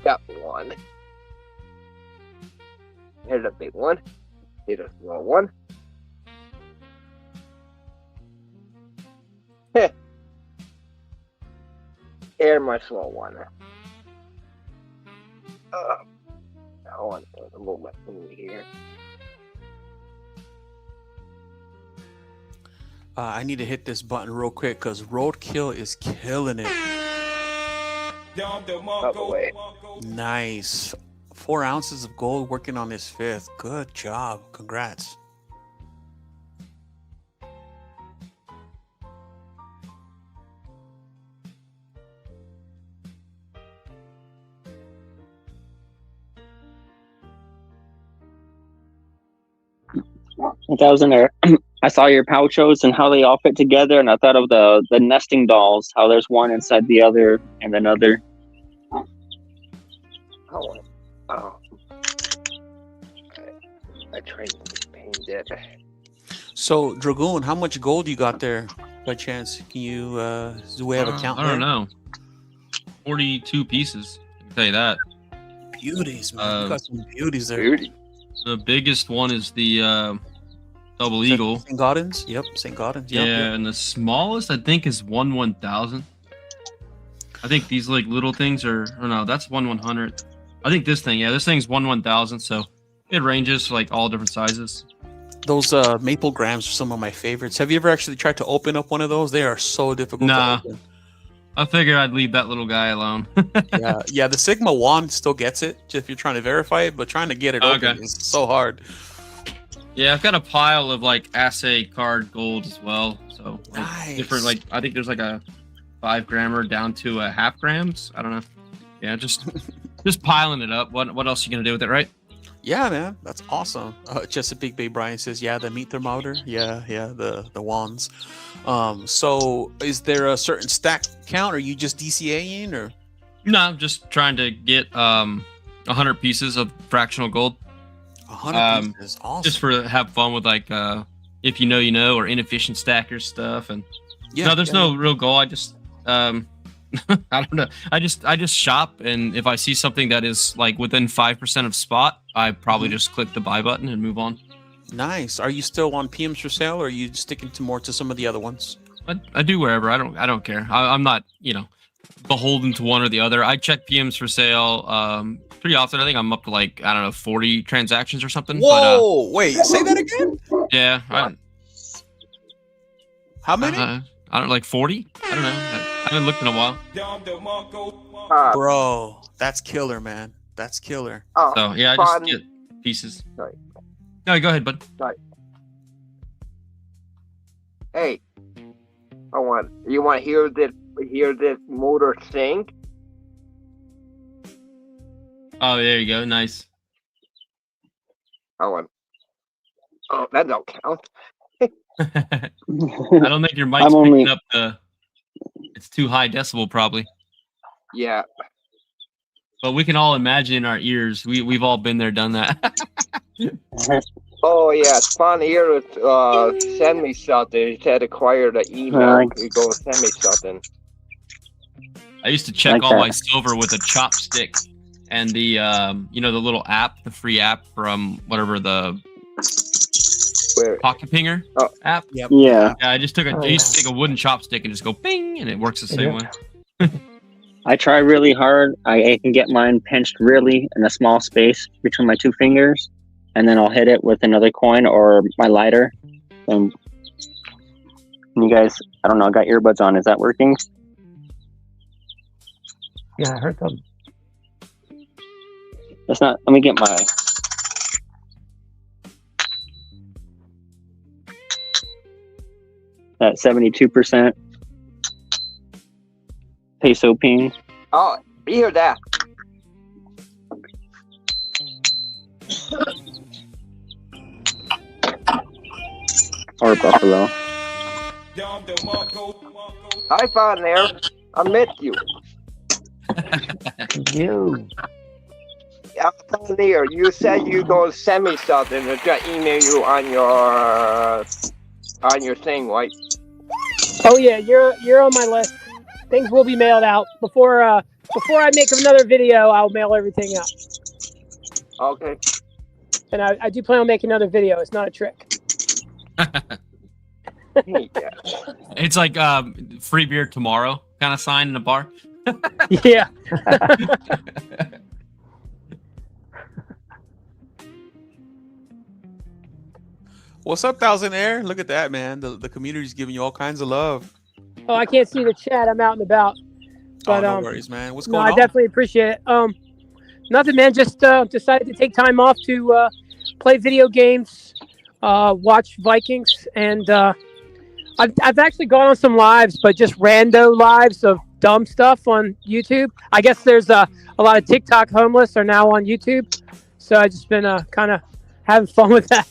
Got one. Here's a big one. Here's a small one. Here's my small one. want to move my food here. I need to hit this button real quick because Roadkill is killing it. Out the way. Nice. 4 ounces of gold working on his 5th. Good job. Congrats. That was in there. I saw your pouchos and how they all fit together, and I thought of the nesting dolls, how there's one inside the other and another. Oh. I tried to paint it. So, Dragoon, how much gold you got there by chance? Can you, do we have a count? I don't know. 42 pieces. I can tell you that. Beauties, man. You got some beauties there. Beauty. The biggest one is the Double Eagle. St. Gaudens? Yep, St. Gaudens. Yep, Yeah, yep. and the smallest I think is 1/1000. I think these like little things are, or no, that's 1/100. I think this thing, this thing's 1/1000. So it ranges like all different sizes. Those maple grams are some of my favorites. Have you ever actually tried to open up one of those? They are so difficult Nah. to open. I figured I'd leave that little guy alone. Yeah, the Sigma wand still gets it if you're trying to verify it, but trying to get it open is so hard. Yeah, I've got a pile of like assay card gold as well. So like, Nice. different, like I think there's like a 5 grammer down to a half grams. I don't know. Yeah, just piling it up. What else are you gonna do with it, right? Yeah, man, that's awesome. Chesapeake Bay Brian says, yeah, the meat thermometer. Yeah, the wands. So is there a certain stack count? Are you just DCAing or? No, I'm just trying to get 100 pieces of fractional gold. 100 pieces, awesome. Just for have fun with like if you know or inefficient stackers stuff. And no, there's no real goal. I just I don't know. I just shop, and if I see something that is like within 5% of spot, I probably just click the buy button and move on. Nice. Are you still on PMs for sale, or are you sticking to more to some of the other ones? I do wherever. I don't care. I'm not beholden to one or the other. I check PMs for sale pretty often. I think I'm up to like 40 transactions or something. Whoa! Wait, say that again. Yeah. How many? I don't like 40. I don't know. I haven't looked in a while. Bro, that's killer, man. That's killer. So yeah, I just get pieces. Sorry. No, go ahead, bud. Sorry. Hey, you want to hear this motor sing? Oh, there you go. Nice. Oh, that don't count. I don't think your mic's picking up it's too high decibel probably. Yeah. But we can all imagine in our ears. We've all been there, done that. Oh yeah, it's fun here to send me something. He had acquired an email. You go send me something. I used to check all my silver with a chopstick and the the little app, the free app from whatever the Pocket Pinger app. Yep. Yeah. I just I used to take a wooden chopstick and just go bing, and it works the same way. I try really hard. I can get mine pinched really in a small space between my 2 fingers, and then I'll hit it with another coin or my lighter. And you guys, I don't know, I got earbuds on. Is that working? Yeah, I heard something. That's not. Let me get my. At 72% peso ping. Oh, you hear that? Or buffalo. Hi, Father there. I met you. You. Here, you said you go send me something. I'm gonna email you on your thing, right? Oh yeah, you're on my list. Things will be mailed out before I make another video. I'll mail everything out. Okay. And I do plan on making another video. It's not a trick. It's like free beer tomorrow kind of sign in a bar. What's up, Thousandaire? Look at that, man. The community's giving you all kinds of love. Oh, I can't see the chat. I'm out and about. But, no worries, man. What's no, going I on? definitely appreciate it. Nothing, man. Just decided to take time off to play video games, watch Vikings, and I've actually gone on some lives, but just rando lives of dumb stuff on YouTube. I guess there's a lot of TikTok homeless are now on YouTube, so I've just been kind of having fun with that.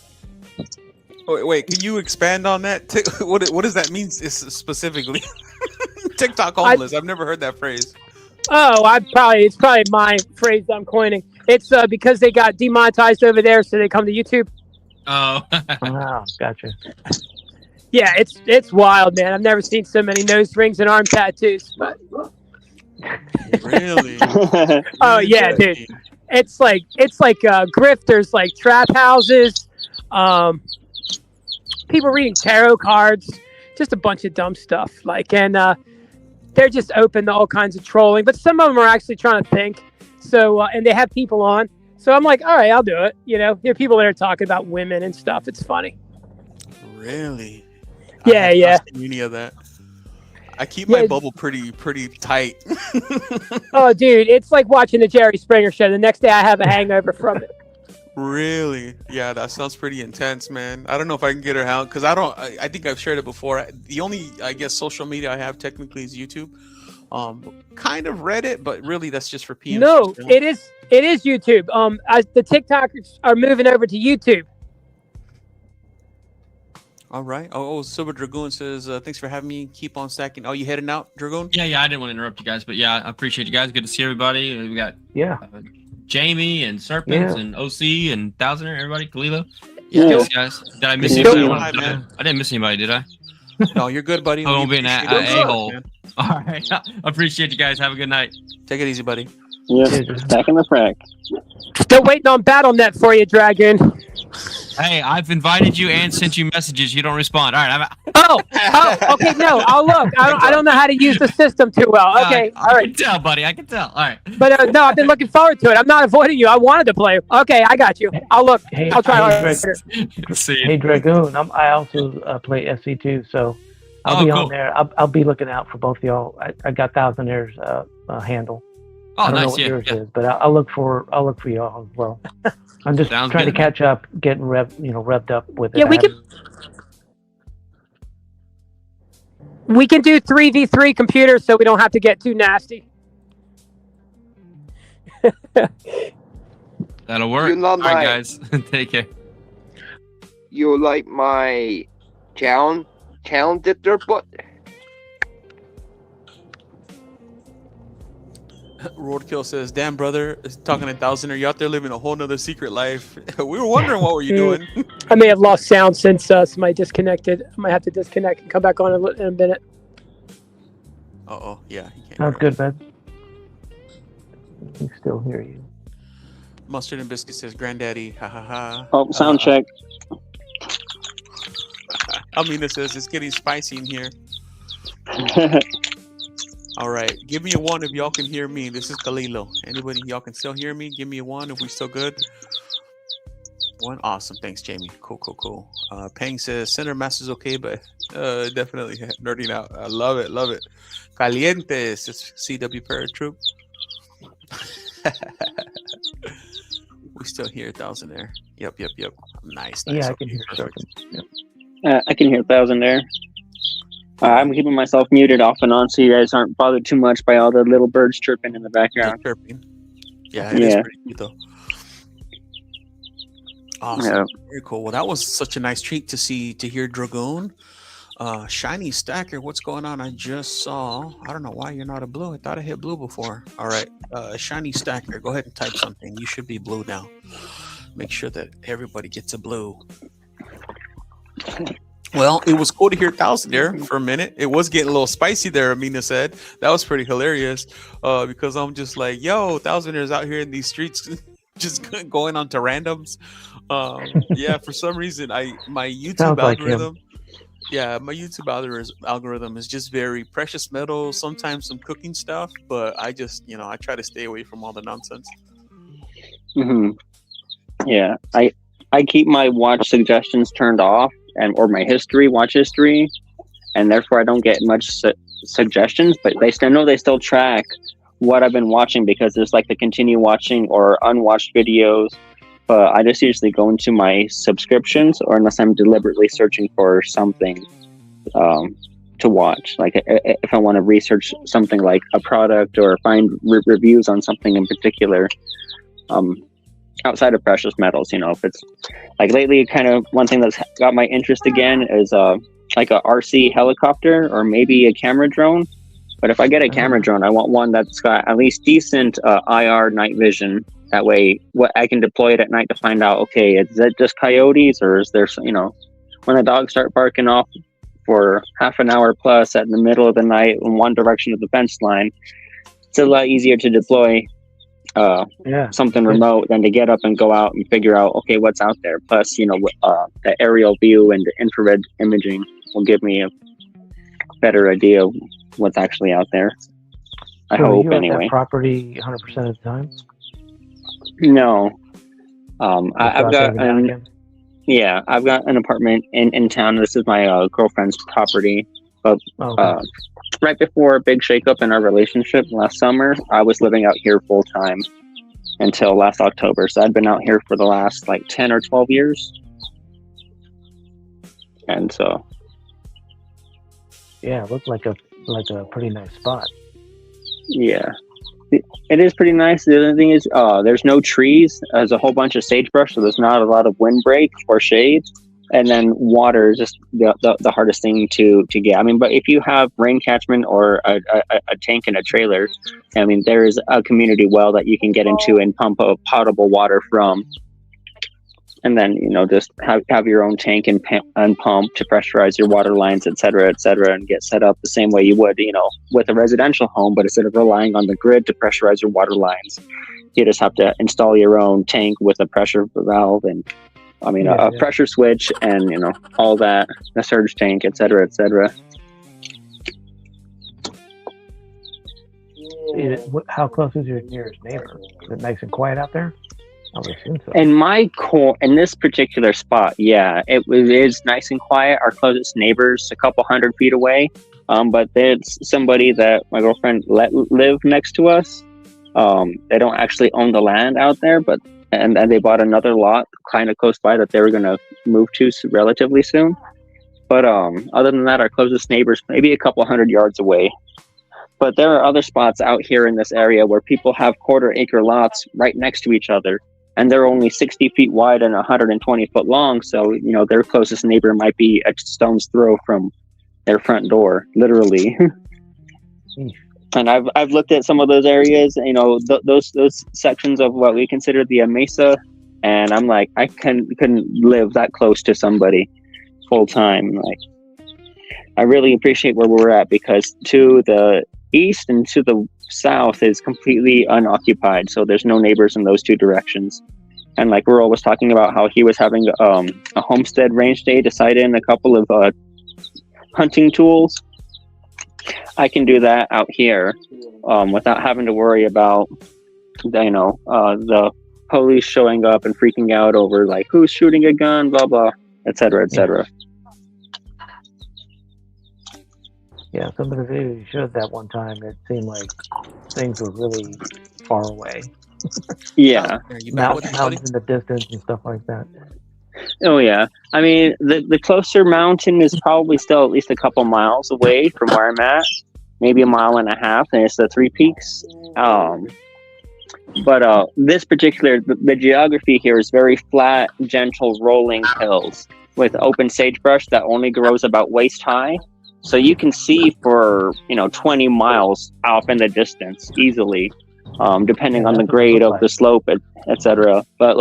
Wait, can you expand on that? What does that mean specifically? TikTok homeless. I've never heard that phrase. Oh, it's probably my phrase I'm coining. It's because they got demonetized over there, so they come to YouTube. Oh. Wow, gotcha. Yeah, it's wild, man. I've never seen so many nose rings and arm tattoos. But... Really? Oh yeah, dude. It's like grifters, like trap houses, people reading tarot cards, just a bunch of dumb stuff. And they're just open to all kinds of trolling. But some of them are actually trying to think. So and they have people on. So I'm like, all right, I'll do it. There are people that are talking about women and stuff. It's funny. Really? Yeah. Any of that? I keep my bubble pretty tight. Oh, dude, it's like watching the Jerry Springer show. The next day, I have a hangover from it. Really? Yeah, that sounds pretty intense, man. I don't know if I can get her out because I think I've shared it before. The only, I guess, social media I have technically is YouTube. Kind of Reddit, but really that's just for PMs. No, it is YouTube. The TikTokers are moving over to YouTube. All right. Oh, Silver Dragoon says, thanks for having me. Keep on stacking. Oh, you heading out, Dragoon? Yeah. I didn't want to interrupt you guys, but yeah, I appreciate you guys. Good to see everybody. We got Jamie and Serpents and OC and Thousander, everybody, Kaliilo. Yeah, guys. Did I miss anybody? I didn't miss anybody, did I? No, you're good, buddy. I won't be an a-hole. All right. I appreciate you guys. Have a good night. Take it easy, buddy. Yeah, back in the frack. Still waiting on BattleNet for you, Dragoon. Hey, I've invited you and sent you messages. You don't respond. All right. Okay. No, I'll look. I don't know how to use the system too well. Okay, all right. I can tell, buddy. I can tell. All right. But no, I've been looking forward to it. I'm not avoiding you. I wanted to play. Okay, I got you. I'll look. I'll try harder. Hey, Dragoon. I also play SC2, so I'll be on there. I'll be looking out for both of y'all. I got Thousandaire's handle. Oh, I don't nice. know what yours is, but I'll look for y'all as well. I'm just trying to catch up, getting revved up with it. Yeah, we can do 3v3 computers, so we don't have to get too nasty. That'll work. All right, guys. Take care. You like my talented butt? Roadkill says, damn, brother, talking to Thousand, are you out there living a whole nother secret life? We were wondering what were you doing. I may have lost sound since somebody disconnected. I might have to disconnect and come back on in a minute. Yeah. Sounds good, man. I can still hear you. Mustard and Biscuit says, Granddaddy, ha ha ha. Oh, sound check. Amina says, it's getting spicy in here. All right, give me a 1 if y'all can hear me. This is Kalilo. Anybody, y'all can still hear me? Give me a 1 if we still good. 1, awesome. Thanks, Jamie. Cool. Peng says center master's okay, but definitely nerding out. I love it. Calientes, it's CW Paratroop. We still hear 1,000 there. Yep. Nice. Yeah, I okay, can hear perfect. I can hear 1,000 there. I'm keeping myself muted off and on so you guys aren't bothered too much by all the little birds chirping in the background. Yeah, it is pretty cute though. Awesome. Yeah. Very cool. Well, that was such a nice treat to hear Dragoon. Shiny Stacker, what's going on? I just saw. I don't know why you're not a blue. I thought I hit blue before. All right. Shiny Stacker, go ahead and type something. You should be blue now. Make sure that everybody gets a blue. Well, it was cool to hear 1,000 there for a minute. It was getting a little spicy there, Amina said. That was pretty hilarious because I'm just like, yo, 1,000 is out here in these streets just going on to randoms. Yeah, for some reason, my YouTube algorithm, my YouTube algorithm is just very precious metals, sometimes some cooking stuff, but I just, I try to stay away from all the nonsense. Mm-hmm. Yeah, I keep my watch suggestions turned off, and or my watch history, and therefore I don't get much suggestions. But they still track what I've been watching, because there's like the continue watching or unwatched videos. But I just usually go into my subscriptions, or unless I'm deliberately searching for something to watch. Like if I want to research something like a product or find reviews on something in particular, outside of precious metals, if it's like lately, kind of one thing that's got my interest again is like a RC helicopter or maybe a camera drone. But if I get a camera drone, I want one that's got at least decent IR night vision. That way, I can deploy it at night to find out, okay, is it just coyotes, or is there, when the dogs start barking off for half an hour plus at the middle of the night in one direction of the fence line, it's a lot easier to deploy something remote than to get up and go out and figure out, okay, what's out there. Plus, the aerial view and the infrared imaging will give me a better idea of what's actually out there. I hope, anyway. That property 100% of the time? No. I've got I've got an apartment in town. This is my girlfriend's property. But right before a big shakeup in our relationship last summer, I was living out here full time until last October. So I'd been out here for the last like 10 or 12 years. And so yeah, it looked like a pretty nice spot. Yeah. It is pretty nice. The other thing is there's no trees. There's a whole bunch of sagebrush, so there's not a lot of windbreak or shade. And then water is just the hardest thing to get. I mean, but if you have rain catchment or a tank and a trailer, I mean, there is a community well that you can get into and pump potable water from. And then, just have your own tank and pump to pressurize your water lines, et cetera, and get set up the same way you would, with a residential home. But instead of relying on the grid to pressurize your water lines, you just have to install your own tank with a pressure valve and, a pressure switch and, all that, a surge tank, et cetera, et cetera. How close is your nearest neighbor? Is it nice and quiet out there? I would assume so. In this particular spot, yeah, it is nice and quiet. Our closest neighbor's a couple 100 feet away, but there's somebody that my girlfriend live next to us. They don't actually own the land out there, but and they bought another lot kind of close by that they were going to move to relatively soon. But other than that, our closest neighbor's maybe a couple 100 yards away. But there are other spots out here in this area where people have quarter-acre lots right next to each other. And they're only 60 feet wide and 120 foot long. So, their closest neighbor might be a stone's throw from their front door, literally. And I've looked at some of those areas, those sections of what we consider the mesa. And I'm like, I couldn't live that close to somebody full time. Like, I really appreciate where we're at, because to the east and to the south is completely unoccupied, so there's no neighbors in those two directions. And like Rural was talking about how he was having a homestead range day to site in a couple of hunting tools. I can do that out here without having to worry about the police showing up and freaking out over like who's shooting a gun, blah blah, etc., etc. Yeah, some of the videos you showed that one time, it seemed like things were really far away. Yeah. Mountains in the distance and stuff like that. Oh, yeah. I mean, the closer mountain is probably still at least a couple miles away from where I'm at. Maybe a mile and a half, and it's the Three Peaks. But this particular, the geography here is very flat, gentle, rolling hills with open sagebrush that only grows about waist high. So you can see for 20 miles off in the distance easily, depending on the grade of the slope, etc. But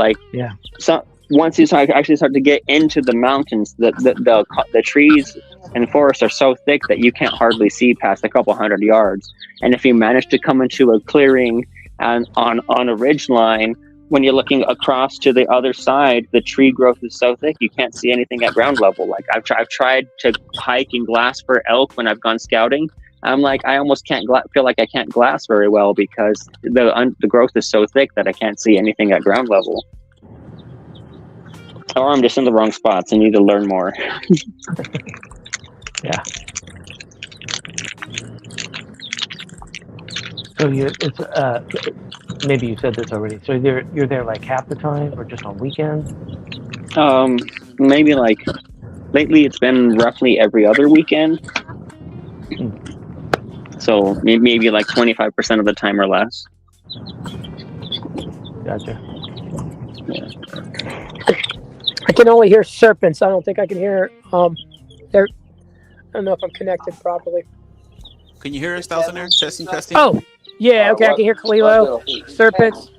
once you actually start to get into the mountains, the trees and forests are so thick that you can't hardly see past a couple 100 yards. And if you manage to come into a clearing and on a ridge line, when you're looking across to the other side, the tree growth is so thick you can't see anything at ground level. Like I've tried to hike and glass for elk when I've gone scouting. I'm like, I almost can't feel like I can't glass very well because the growth is so thick that I can't see anything at ground level. Or I'm just in the wrong spots and need to learn more. Yeah. So maybe you said this already. So you're there like half the time, or just on weekends? Maybe like lately it's been roughly every other weekend. So maybe like 25% of the time or less. Gotcha. Yeah. I can only hear serpents. I don't think I can hear there. I don't know if I'm connected properly. Can you hear us, Thousandaire? Testing. Oh, yeah. Okay, I can hear Kaliilo, serpents,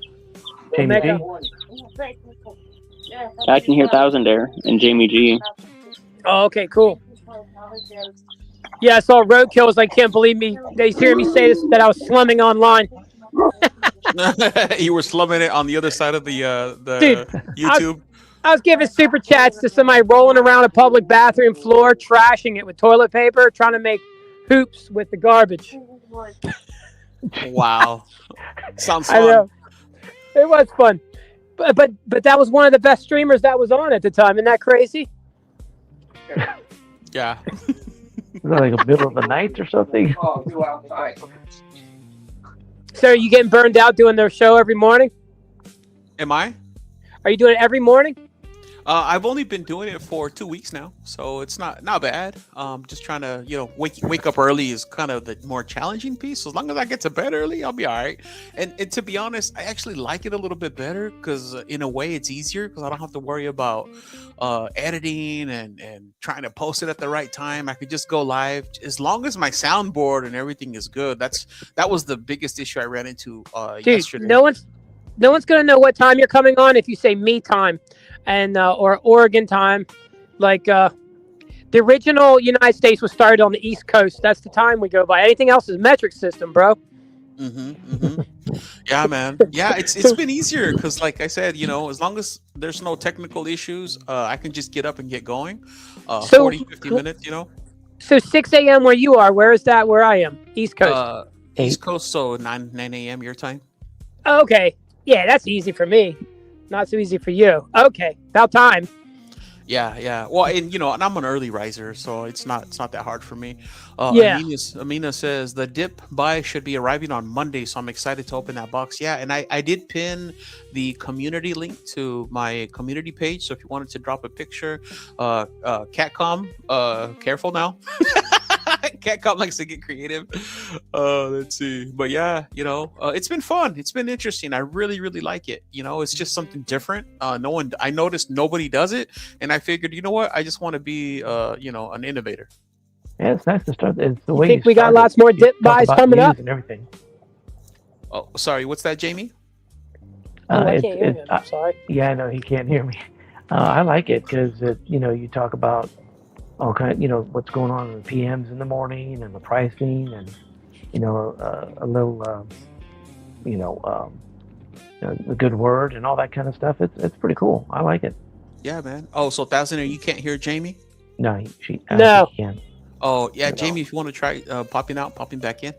Omega. I can hear Thousandaire and Jamie G. Oh, okay, cool. Yeah, I saw Roadkill. Was like, can't believe me. They hear me say this, that I was slumming online. You were slumming it on the other side of the Dude, YouTube. I was giving super chats to somebody rolling around a public bathroom floor, trashing it with toilet paper, trying to make hoops with the garbage. Wow, sounds fun. I know. It was fun, but that was one of the best streamers that was on at the time. Isn't that crazy? Yeah. Is that like a middle of the night or something? So are you getting burned out doing their show every morning? Am I? Are you doing it every morning? I've only been doing it for 2 weeks now, so it's not bad. Just trying to, wake up early is kind of the more challenging piece. So as long as I get to bed early, I'll be all right. And to be honest, I actually like it a little bit better because in a way it's easier because I don't have to worry about editing and trying to post it at the right time. I could just go live as long as my soundboard and everything is good. That was the biggest issue I ran into yesterday. No one's gonna know what time you're coming on if you say me time. And or Oregon time, like the original United States was started on the East Coast. That's the time we go by. Anything else is metric system, bro. Yeah, man. Yeah, it's been easier because, like I said, as long as there's no technical issues, I can just get up and get going. 40, 50 minutes, So 6 a.m. where you are. Where is that? Where I am? East Coast. East Coast, so 9 a.m. your time. Okay. Yeah, that's easy for me. Not so easy for you. Okay, about time. Yeah. Well, and I'm an early riser, so it's not that hard for me. Yeah. Amina says the dip buy should be arriving on Monday, so I'm excited to open that box. Yeah, and I did pin the community link to my community page, so if you wanted to drop a picture, Catcom, careful now. Catcom likes to get creative. Let's see. But yeah, it's been fun. It's been interesting. I really, really like it. It's just something different. I noticed nobody does it. And I figured, you know what? I just want to be, an innovator. Yeah, it's nice to start. It's the way I think we got lots more dip buys coming up. And everything. Oh, sorry. What's that, Jamie? I can't hear him. I'm sorry. Yeah, I know he can't hear me. I like it because you talk about all kind, what's going on in the PMs in the morning and the pricing and a little the good word and all that kind of stuff. It's pretty cool. I like it. Yeah, man. Oh, so Thousandaire, you can't hear Jamie? No, she no. Can. Oh, yeah, Jamie, if you want to try popping back in.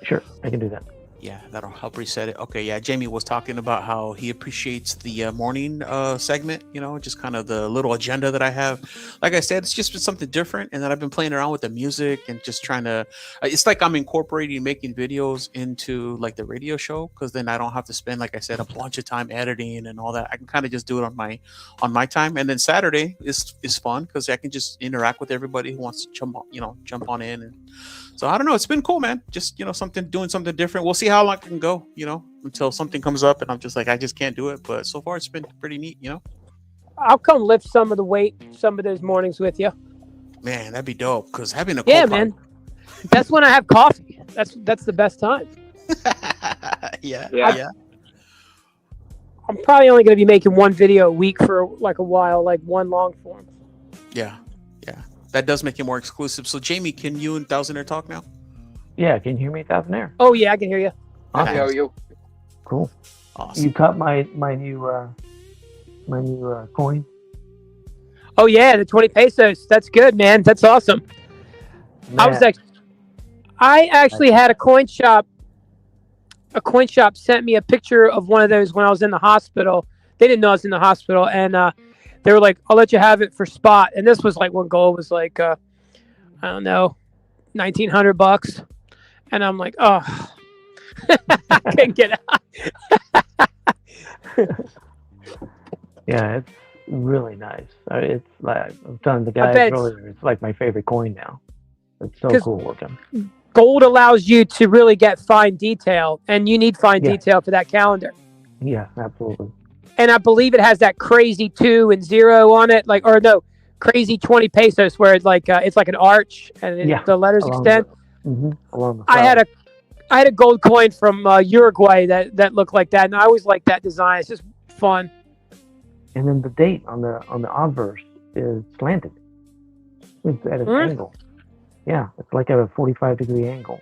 Sure, I can do that. Yeah, that'll help reset it. Okay, yeah, Jamie was talking about how he appreciates the morning segment, just kind of the little agenda that I have. Like I said, it's just been something different, and then I've been playing around with the music and just trying to, it's like I'm incorporating making videos into like the radio show, because then I don't have to spend, like I said, a bunch of time editing and all that. I can kind of just do it on my time. And then Saturday is fun because I can just interact with everybody who wants to jump on in. And so I don't know, it's been cool, man. Just doing something different. We'll see how long it can go, until something comes up and I'm just like, I just can't do it. But so far it's been pretty neat, I'll come lift some of the weight some of those mornings with you. Man, that'd be dope. Because having a man, that's when I have coffee. That's the best time. Yeah. I'm probably only going to be making one video a week for like a while, like one long form. Yeah. That does make it more exclusive. So Jamie, can you and Thousandaire talk now? Yeah, can you hear me, Thousandaire? Oh yeah, I can hear you. Awesome. How are you? Cool. Awesome. You caught my new coin? Oh yeah, the 20 pesos. That's good, man. That's awesome. Man. I actually had a coin shop. A coin shop sent me a picture of one of those when I was in the hospital. They didn't know I was in the hospital, and they were like, I'll let you have it for spot. And this was like when gold was like, I don't know, $1,900. And I'm like, oh, I can't get out. Yeah, it's really nice. It's like I'm telling the guys earlier, it's like my favorite coin now. It's so cool looking. Gold allows you to really get fine detail, and you need fine detail for that calendar. Yeah, absolutely. And I believe it has that crazy 2 and 0 on it, crazy 20 pesos, where it's like an arch and the letters extend. Along the I had a gold coin from Uruguay that looked like that, and I always liked that design. It's just fun. And then the date on the obverse is slanted. It's at an angle. Yeah, it's like at a 45-degree angle.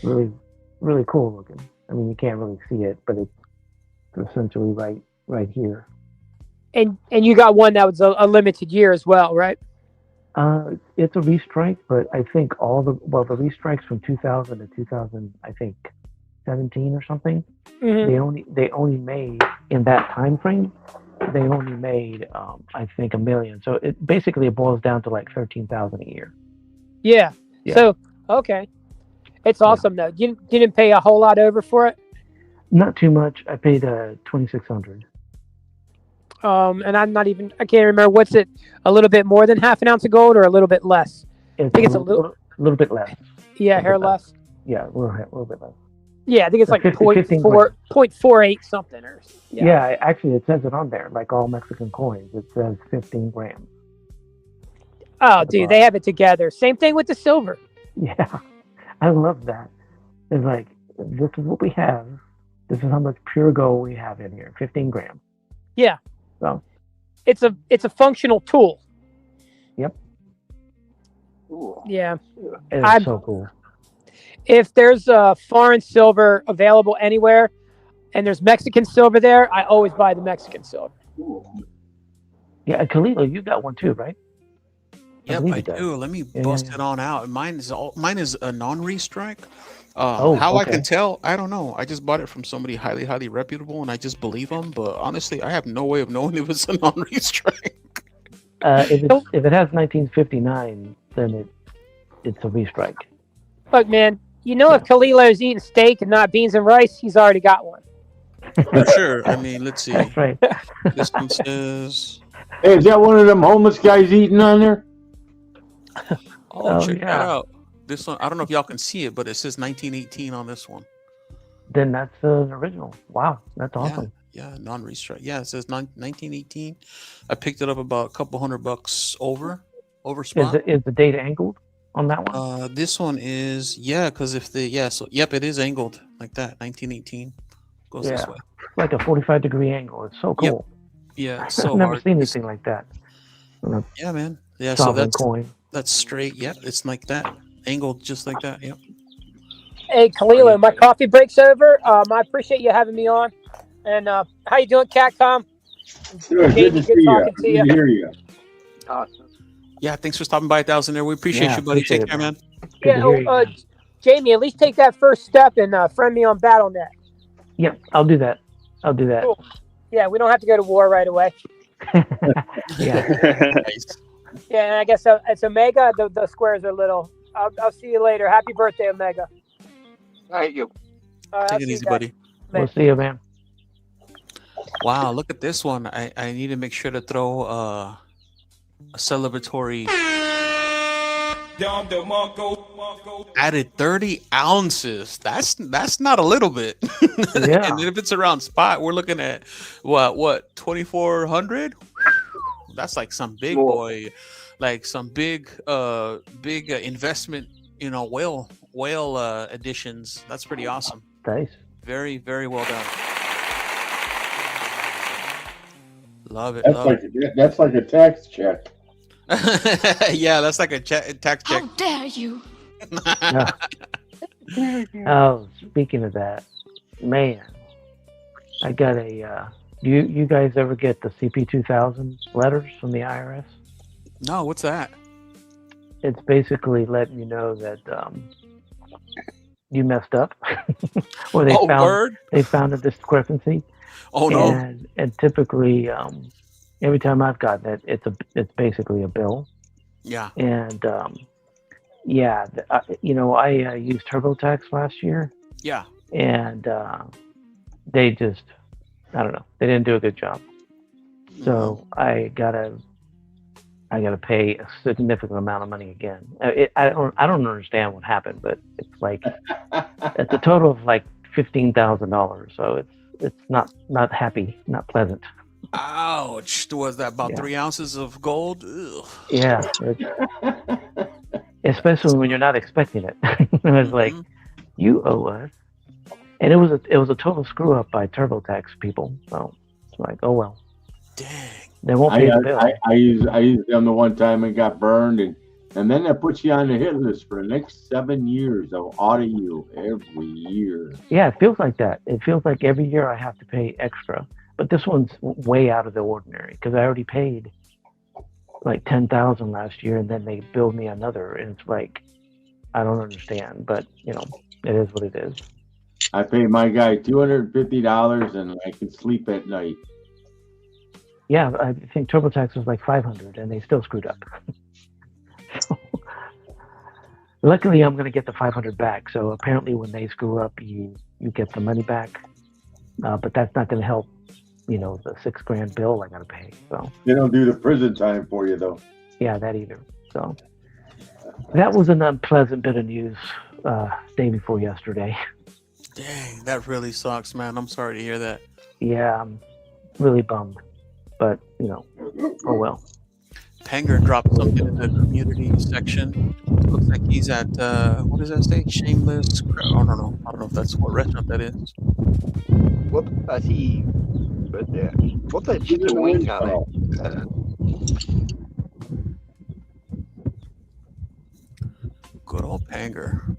Really, really cool looking. I mean, you can't really see it, but it's essentially right here. And you got one that was a limited year as well, right? It's a restrike, but I think the restrikes from 2000 to 2000, I think 17 or something. Mm-hmm. They only made in that time frame. They only made I think 1 million. So it boils down to like 13,000 a year. Yeah. So okay, it's awesome though. You didn't pay a whole lot over for it. Not too much. I paid 2,600. And I can't remember. What's it? A little bit more than half an ounce of gold, or a little bit less? I think it's a little bit less. Yeah, hair less. Yeah, a little bit less. Yeah, I think it's like 0.48 something. Yeah, actually, it says it on there. Like all Mexican coins, it says 15 grams. Oh, dude, they have it together. Same thing with the silver. Yeah, I love that. It's like, this is what we have. This is how much pure gold we have in here. 15 grams. Yeah. So it's a functional tool. Yep. Cool. Yeah. It's so cool. If there's foreign silver available anywhere and there's Mexican silver there, I always buy the Mexican silver. Yeah, Kaliilo, you got one too, right? Yep, I do. Let me bust it on out. Mine is a non-restrike. How I can tell, I don't know. I just bought it from somebody highly, highly reputable, and I just believe them. But honestly, I have no way of knowing if it's a non-restrike. If it has 1959, then it's a restrike. Look, man, if Kalilo's eating steak and not beans and rice, he's already got one. For sure. I mean, let's see. That's right. This one says... Hey, is that one of them homeless guys eating on there? Check that out. This one, I don't know if y'all can see it, but it says 1918 on this one. Then that's an original. Wow, that's awesome. Yeah, non-restrike. Yeah, it says 1918. I picked it up about a couple $100 over spot. Is the data angled on that one? This one is because it is angled like that. 1918 goes this way. Like a 45-degree angle. It's so cool. Yep. Yeah, it's so I've never hard. seen anything like that. Yeah, man. Yeah, so that's straight. Yep, it's like that. Angled just like that. Yep. Hey, Kaliilo, my coffee break's over. I appreciate you having me on. And how you doing, Catcom? Good to see you. Good to hear you. Awesome. Yeah, thanks for stopping by, 1,000 there. We appreciate you, buddy. Take care, man. Yeah, Jamie, at least take that first step and friend me on BattleNet. Yep, I'll do that. Cool. Yeah, we don't have to go to war right away. Yeah. Nice. Yeah, and I guess it's Omega. The squares are little. I'll see you later. Happy birthday, Omega. Thank you. All right, Take it easy, buddy. We'll see you, man. Wow, look at this one. I need to make sure to throw a celebratory. Added 30 ounces. That's not a little bit. Yeah. And if it's around spot, we're looking at what 2,400. That's like some big boy, like some big investment. Whale additions. That's pretty awesome. Nice. Very, very well done. Love it. That's like a tax check. Yeah, that's like a tax check. How dare you? Oh, speaking of that, man, I got a. You guys ever get the CP2000 letters from the IRS? No, what's that? It's basically letting you know that you messed up, or they found a discrepancy. Oh no! And typically, Every time I've gotten it, it's basically a bill. Yeah. And I used TurboTax last year. Yeah. And they just, I don't know, they didn't do a good job. So I gotta pay a significant amount of money again. I don't understand what happened, but it's like it's a total of like $15,000. So it's not happy, not pleasant. Ouch! Was that about 3 ounces of gold? Ugh. Yeah, especially when you're not expecting it. It's like, you owe us, and it was a total screw up by TurboTax people. So it's like, oh well. Dang. They won't pay the bill. I used them the one time and got burned, and then that puts you on the hit list for the next 7 years. They'll audit you every year. Yeah, it feels like that. It feels like every year I have to pay extra. But this one's way out of the ordinary because I already paid like $10,000 last year, and then they billed me another, and it's like, I don't understand, but it is what it is. I paid my guy $250, and I can sleep at night. Yeah, I think TurboTax was like $500, and they still screwed up. So, luckily, I'm going to get the $500 back. So apparently, when they screw up, you get the money back, but that's not going to help. The $6,000 bill I got to pay. So they don't do the prison time for you, though. Yeah, that either. So that was an unpleasant bit of news day before yesterday. Dang, that really sucks, man. I'm sorry to hear that. Yeah, I'm really bummed, but oh well. Panger dropped something in the community section. Looks like he's at what does that say? Shameless. I don't know if that's what restaurant that is. What does he? What är doing on it? Good old Panger.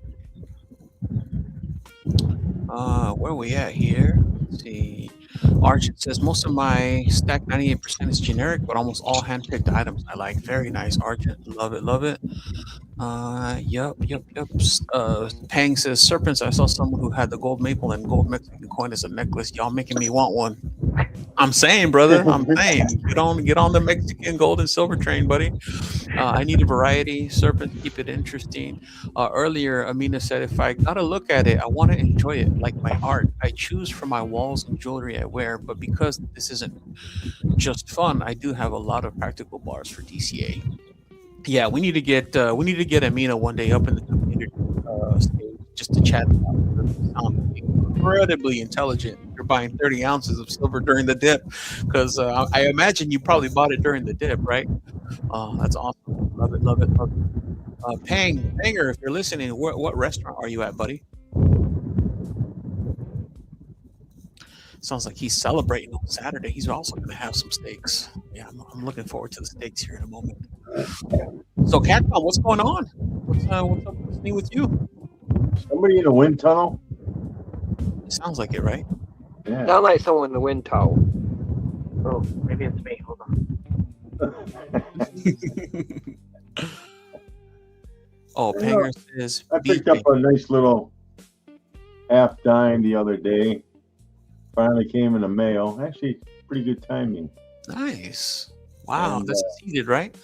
Where are we at here? Let's see. Argent says most of my stack 98% is generic, but almost all hand-picked items I like. Very nice, Argent. Love it, love it. Yep. Pang says Serpents. I saw someone who had the gold maple and gold Mexican coin as a necklace. Y'all making me want one. I'm saying, brother. I'm saying, get on the Mexican gold and silver train, buddy. I need a variety. Serpent, keep it interesting. Earlier, Amina said, if I gotta look at it, I want to enjoy it like my art. I choose from my walls and jewelry I wear, but because this isn't just fun, I do have a lot of practical bars for DCA. Yeah, we need to get Amina one day up in the community stage just to chat about it. Sound incredibly intelligent. You're buying 30 ounces of silver during the dip, because I imagine you probably bought it during the dip, right? That's awesome. Love it. Panger, if you're listening, what restaurant are you at, buddy? Sounds like he's celebrating on Saturday. He's also going to have some steaks. Yeah, I'm looking forward to the steaks here in a moment. So, Catcom, what's going on? What's up? What's new with you? Somebody in a wind tunnel? Sounds like it, right? Yeah. Sound like someone in the wind tower. Oh, maybe it's me. Hold on. Panger says I picked up a nice little half dime the other day. Finally came in the mail. Actually, pretty good timing. Nice. Wow, this is heated, right?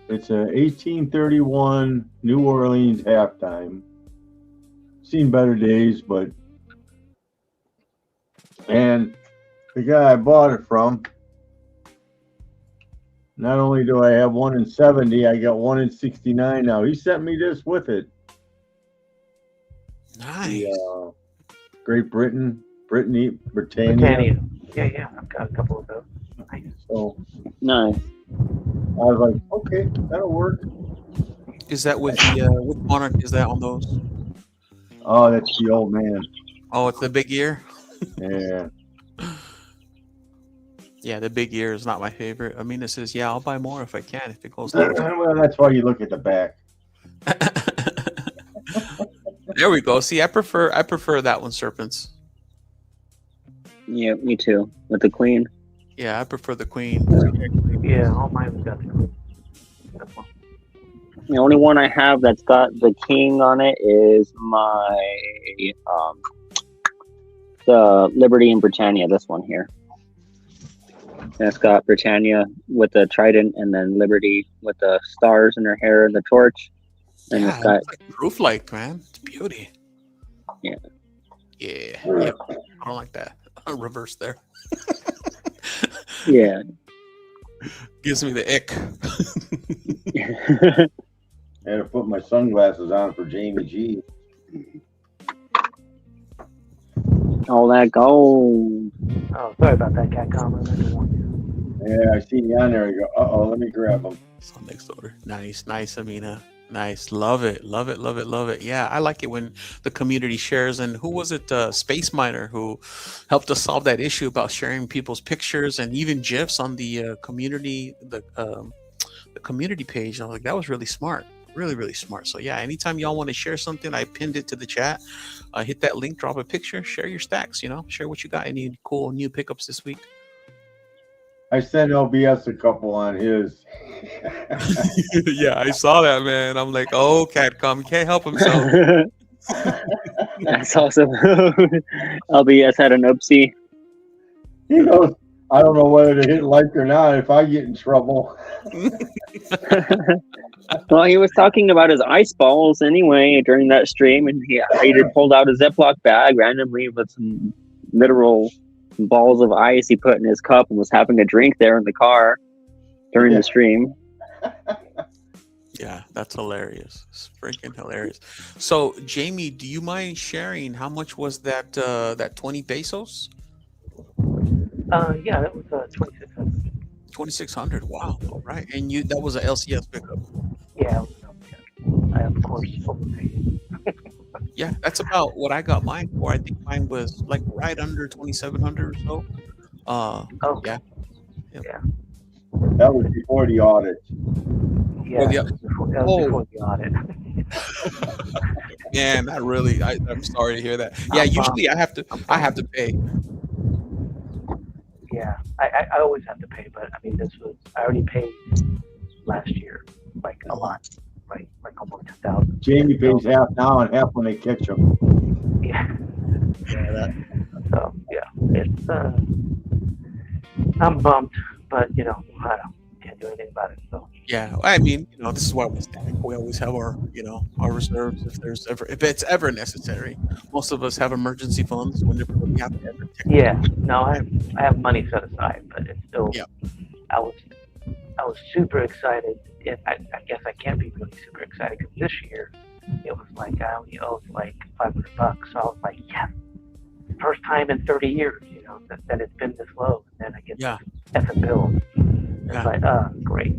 It's a 1831 New Orleans halftime. Seen better days, but and the guy I bought it from, not only do I have one in 70, I got one in 69 now. He sent me this with it. Nice. Great Britannia. Britannia. Yeah, I've got a couple of those. Nice. So nice. I was like, okay, that'll work. Is that with the which monarch is that on those? Oh, that's the old man. Oh, it's the big ear. Yeah. Yeah, the big ear is not my favorite. Amina says, "Yeah, I'll buy more if I can. If it goes down." Well, that's why you look at the back. There we go. See, I prefer that one, Serpents. Yeah, me too. With the queen. Yeah, I prefer the queen. Yeah, all mine got the queen. The only one I have that's got the king on it is my the Liberty and Britannia. This one here. And it's got Britannia with the trident, and then Liberty with the stars in her hair and the torch. And Yeah, it's got like roof light, man. It's beauty. Yeah. I don't like that. Reverse there. Yeah. Gives me the ick. I had to put my sunglasses on for Jamie G. All that gold. Oh, sorry about that, cat comment. Yeah, I see you on there. I go, uh-oh, let me grab them. So next order. Nice, Amina. Nice. Love it. Yeah, I like it when the community shares. And who was it? Space Miner, who helped us solve that issue about sharing people's pictures and even GIFs on the community, the community page. And I was like, that was really smart. Really smart. So yeah, anytime y'all want to share something, I pinned it to the chat. Hit that link, drop a picture, share your stacks, share what you got. Any cool new pickups this week? I sent LBS a couple on his. Yeah, I saw that, man. I'm like, oh, Catcom, can't help himself. That's awesome. LBS had an oopsie. He goes, I don't know whether to hit like or not if I get in trouble. Well, he was talking about his ice balls anyway during that stream, and he had pulled out a Ziploc bag randomly with some literal balls of ice he put in his cup and was having a drink there in the car during the stream. Yeah, that's hilarious. It's freaking hilarious. So, Jamie, do you mind sharing how much was that 20 pesos? Yeah, that was 2,600. 2,600. Wow. All right. And that was an LCS pickup. Yeah, it was an LCS. I of course overpaid. Yeah, that's about what I got mine for. I think mine was like right under 2,700 or so. Okay. Yeah. That was before the audit. Yeah, before the audit. Man, not really. I'm sorry to hear that. Yeah, usually I have to pay. Yeah, I always have to pay, but I mean, I already paid last year, like a lot, like almost 2,000. Jamie pays half now and half when they catch him. Yeah. So yeah, it's I'm bummed, but can't do anything about it. So Yeah, I mean, this is why we always have our reserves if it's ever necessary. Most of us have emergency funds whenever we have to ever. Yeah, no, I have money set aside, but it's still. Yeah. I was super excited. I guess I can't be really super excited because this year it was like I only owed like $500, so I was like, yeah, first time in 30 years, that it's been this low, and then I get this effing bill. It's like, great,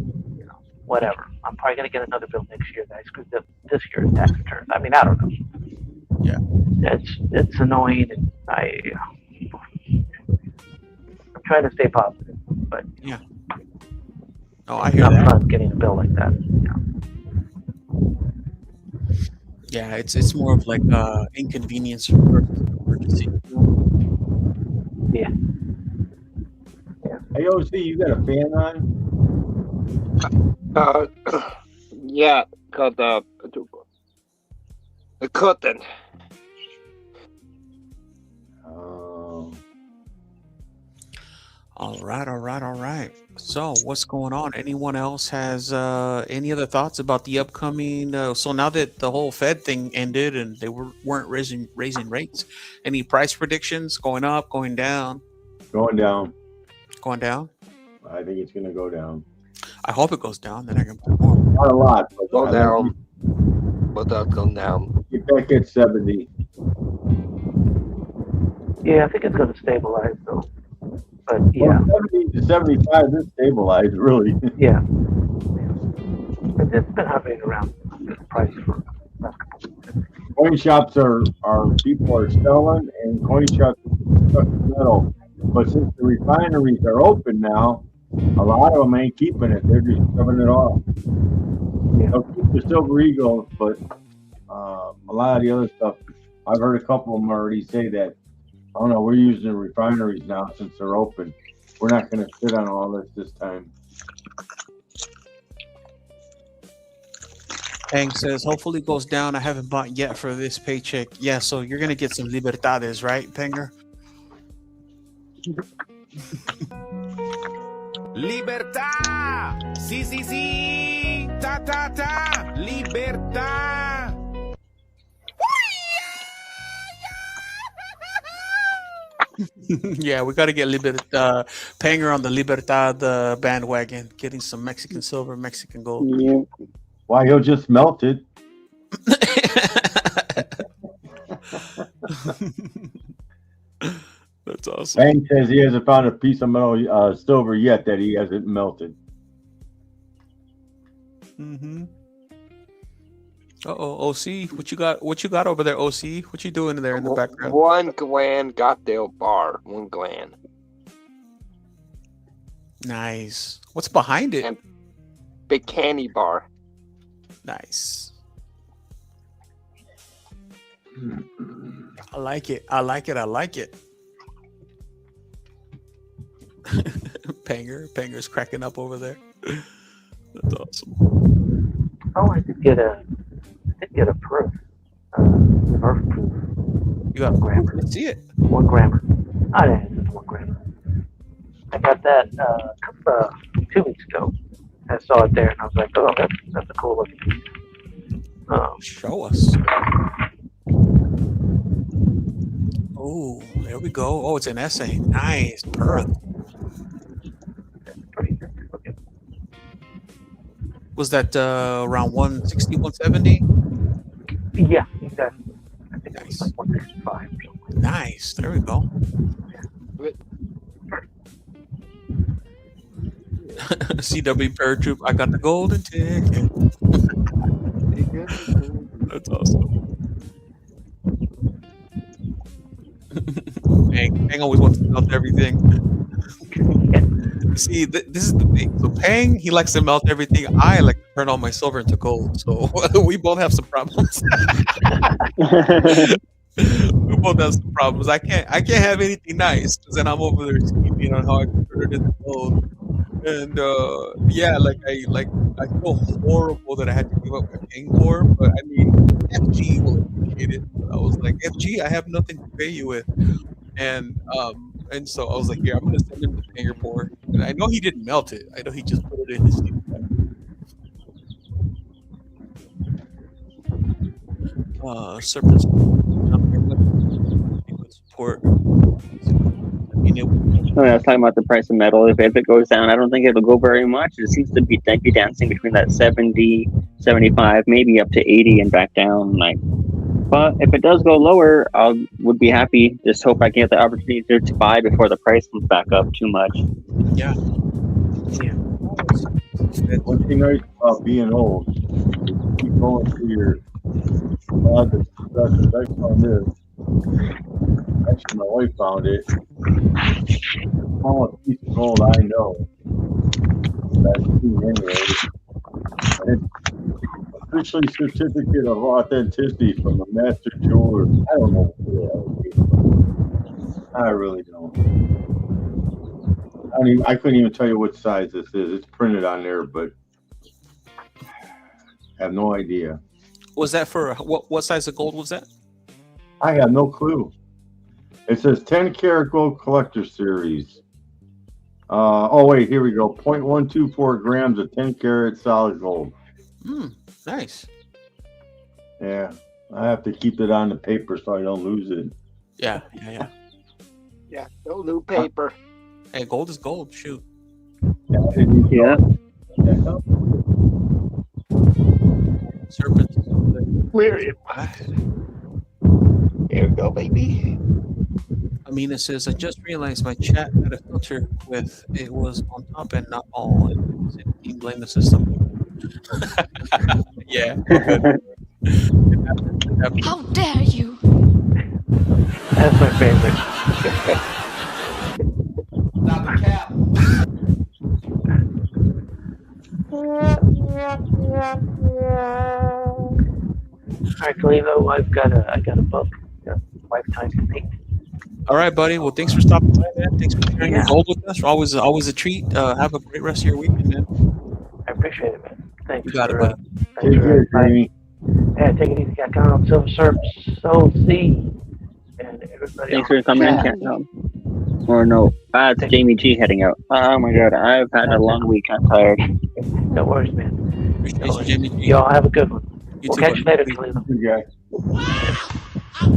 whatever. I'm probably gonna get another bill next year that I screwed up this year's tax returns. I mean, I don't know. Yeah, it's annoying, and I'm trying to stay positive, but yeah. Oh, I hear not that. fun getting a bill like that. Yeah, it's more of like inconvenience versus emergency. Yeah. Hey, OC, you got a fan on? Yeah, got the curtain. All right. So what's going on? Anyone else has any other thoughts about the upcoming? So now that the whole Fed thing ended and they weren't raising rates, any price predictions? Going up, going down? Going down. Going down? I think it's going to go down. I hope it goes down. Then I can put more. Not a lot. But Go down. But that go down. Get back at 70. Yeah, I think it's going to stabilize though. But yeah, Well, 70 to 75 is stabilized, really. yeah. It's been hovering around this price for the last couple of weeks. Coin shops are people are selling, and coin shops are stuck in the middle. But since the refineries are open now, a lot of them ain't keeping it. They're just shoving it off. Yeah. They'll keep the Silver Eagles, but a lot of the other stuff, I've heard a couple of them already say that, oh no, we're using refineries now since they're open. We're not going to sit on all this time. Hank says, hopefully it goes down. I haven't bought yet for this paycheck. Yeah, so you're going to get some libertades, right, Penger? Libertad. Sí, sí, sí. Ta, ta, ta. Libertad. Yeah, we got to get Panger on the Libertad bandwagon, getting some Mexican silver, Mexican gold. Yeah. Why, he'll just melt it. That's awesome. Bang says he hasn't found a piece of metal silver yet that he hasn't melted. Mm-hmm. Uh-oh, OC, what you got? What you got over there, OC? What you doing there in the background? One gland got their bar. One gland. Nice. What's behind it? And big candy bar. Nice. I like it. I like it. I like it. Panger's cracking up over there. That's awesome. Oh, I did get a proof. Reverse proof. You got grammar. Let's see it. 1 grammar. Oh, yeah, it's just 1 grammar. I got that 2 weeks ago. I saw it there, and I was like, "Oh, that's a cool looking piece." Show us. Oh, there we go. Oh, it's an essay. Nice. Perth. Was that around 160, 170? Yeah, exactly. I think Nice. it was like 165 or something. Nice. There we go. CW Paratroop, I got the golden ticket. That's awesome. Pang always wants to melt everything. See, this is the thing. So Pang, he likes to melt everything. I like to turn all my silver into gold. So we both have some problems. We both have some problems. I can't have anything nice because then I'm over there scheming on how I can turn it into gold. And yeah, I feel horrible that I had to give up my Pang core, but I mean FG will appreciate it. But I was like, FG, I have nothing to pay you with. And so I was like, here, I'm gonna send him the Panger core. And I know he didn't melt it. I know he just put it in his steam pack. Serpent support. I mean, I was talking about the price of metal. If it goes down, I don't think it'll go very much. It seems to be dancing between that 70, 75, maybe up to 80 and back down. But if it does go lower, I would be happy. Just hope I can get the opportunity to buy before the price comes back up too much. Yeah. One thing nice about being old, you keep going through your the successes. I found this. Actually, my wife found it. The smallest piece of gold I know. That's anyway. It's officially certificate of authenticity from a master jeweler. I don't know who the hell it is. I really don't. I couldn't even tell you what size this is. It's printed on there, but I have no idea. Was that for what size of gold was that? I have no clue. It says 10 karat gold collector series. Oh wait, here we go. 0.124 grams of 10 karat solid gold. Nice. Yeah, I have to keep it on the paper so I don't lose it. Yeah. Yeah, no new paper. Hey, gold is gold. Shoot. Yeah. Serpent. Where am I? Here we go, baby. Amina says, I just realized my chat had a filter with it was on top and not all. You blame the system. Yeah. How dare you? That's my favorite. Not the cap. All right, Kaliilo, I got a book. Lifetime complete. All right, buddy. Well, thanks for stopping by, man. Thanks for sharing your gold with us. Always a treat. Have a great rest of your weekend, man. I appreciate it, man. Thanks. You got it, buddy. Thanks for inviting. Yeah, take it easy, Capcom, Silver Serpents, Soul C, and everybody. Thanks for coming in, chat. Capcom. Or no, it's Jamie G heading out. Oh my god, I've had a long week. I'm tired. No worries, man. Appreciate you, Jimmy G. Y'all have a good one. You We'll too, catch you later, buddy. Kalilo. Good guy.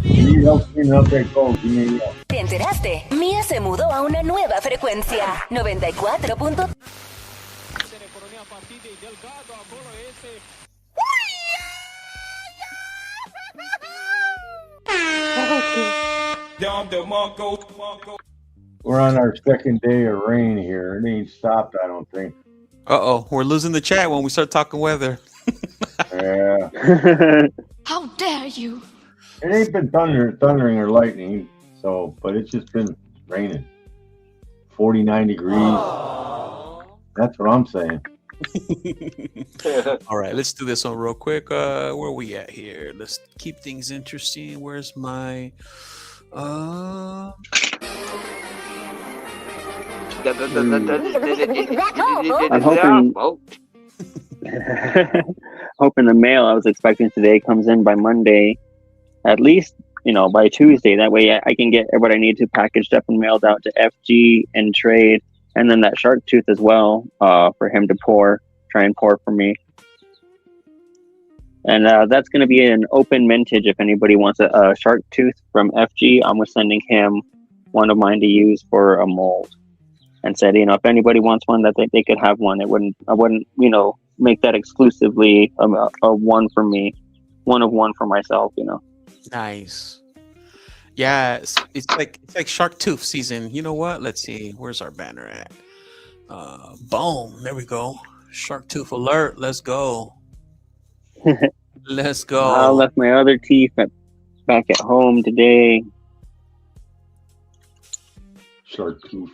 You need help cleaning up that gold. You need help. ¿Te enteraste? Mía se mudó a una nueva frecuencia. 94. We're on our second day of rain here. It ain't stopped, I don't think. Uh-oh, we're losing the chat when we start talking weather. Yeah. How dare you? It ain't been thundering or lightning, so, but it's just been raining. 49 degrees. That's what I'm saying. All right, let's do this one real quick. Where are we at here? Let's keep things interesting. Where's my I'm hoping the mail I was expecting today comes in by Monday, at least, by Tuesday. That way I can get what I need to packaged up and mailed out to FG and trade, and then that shark tooth as well, for him to try and pour for me. And that's going to be an open mintage. If anybody wants a shark tooth from FG, I'm sending him one of mine to use for a mold. And said, if anybody wants one, that they could have one. I wouldn't, make that exclusively a one for me, one of one for myself. Nice. Yeah, it's like shark tooth season. You know what? Let's see. Where's our banner at? Boom. There we go. Shark tooth alert. Let's go. Let's go. I left my other teeth back at home today. Shark tooth.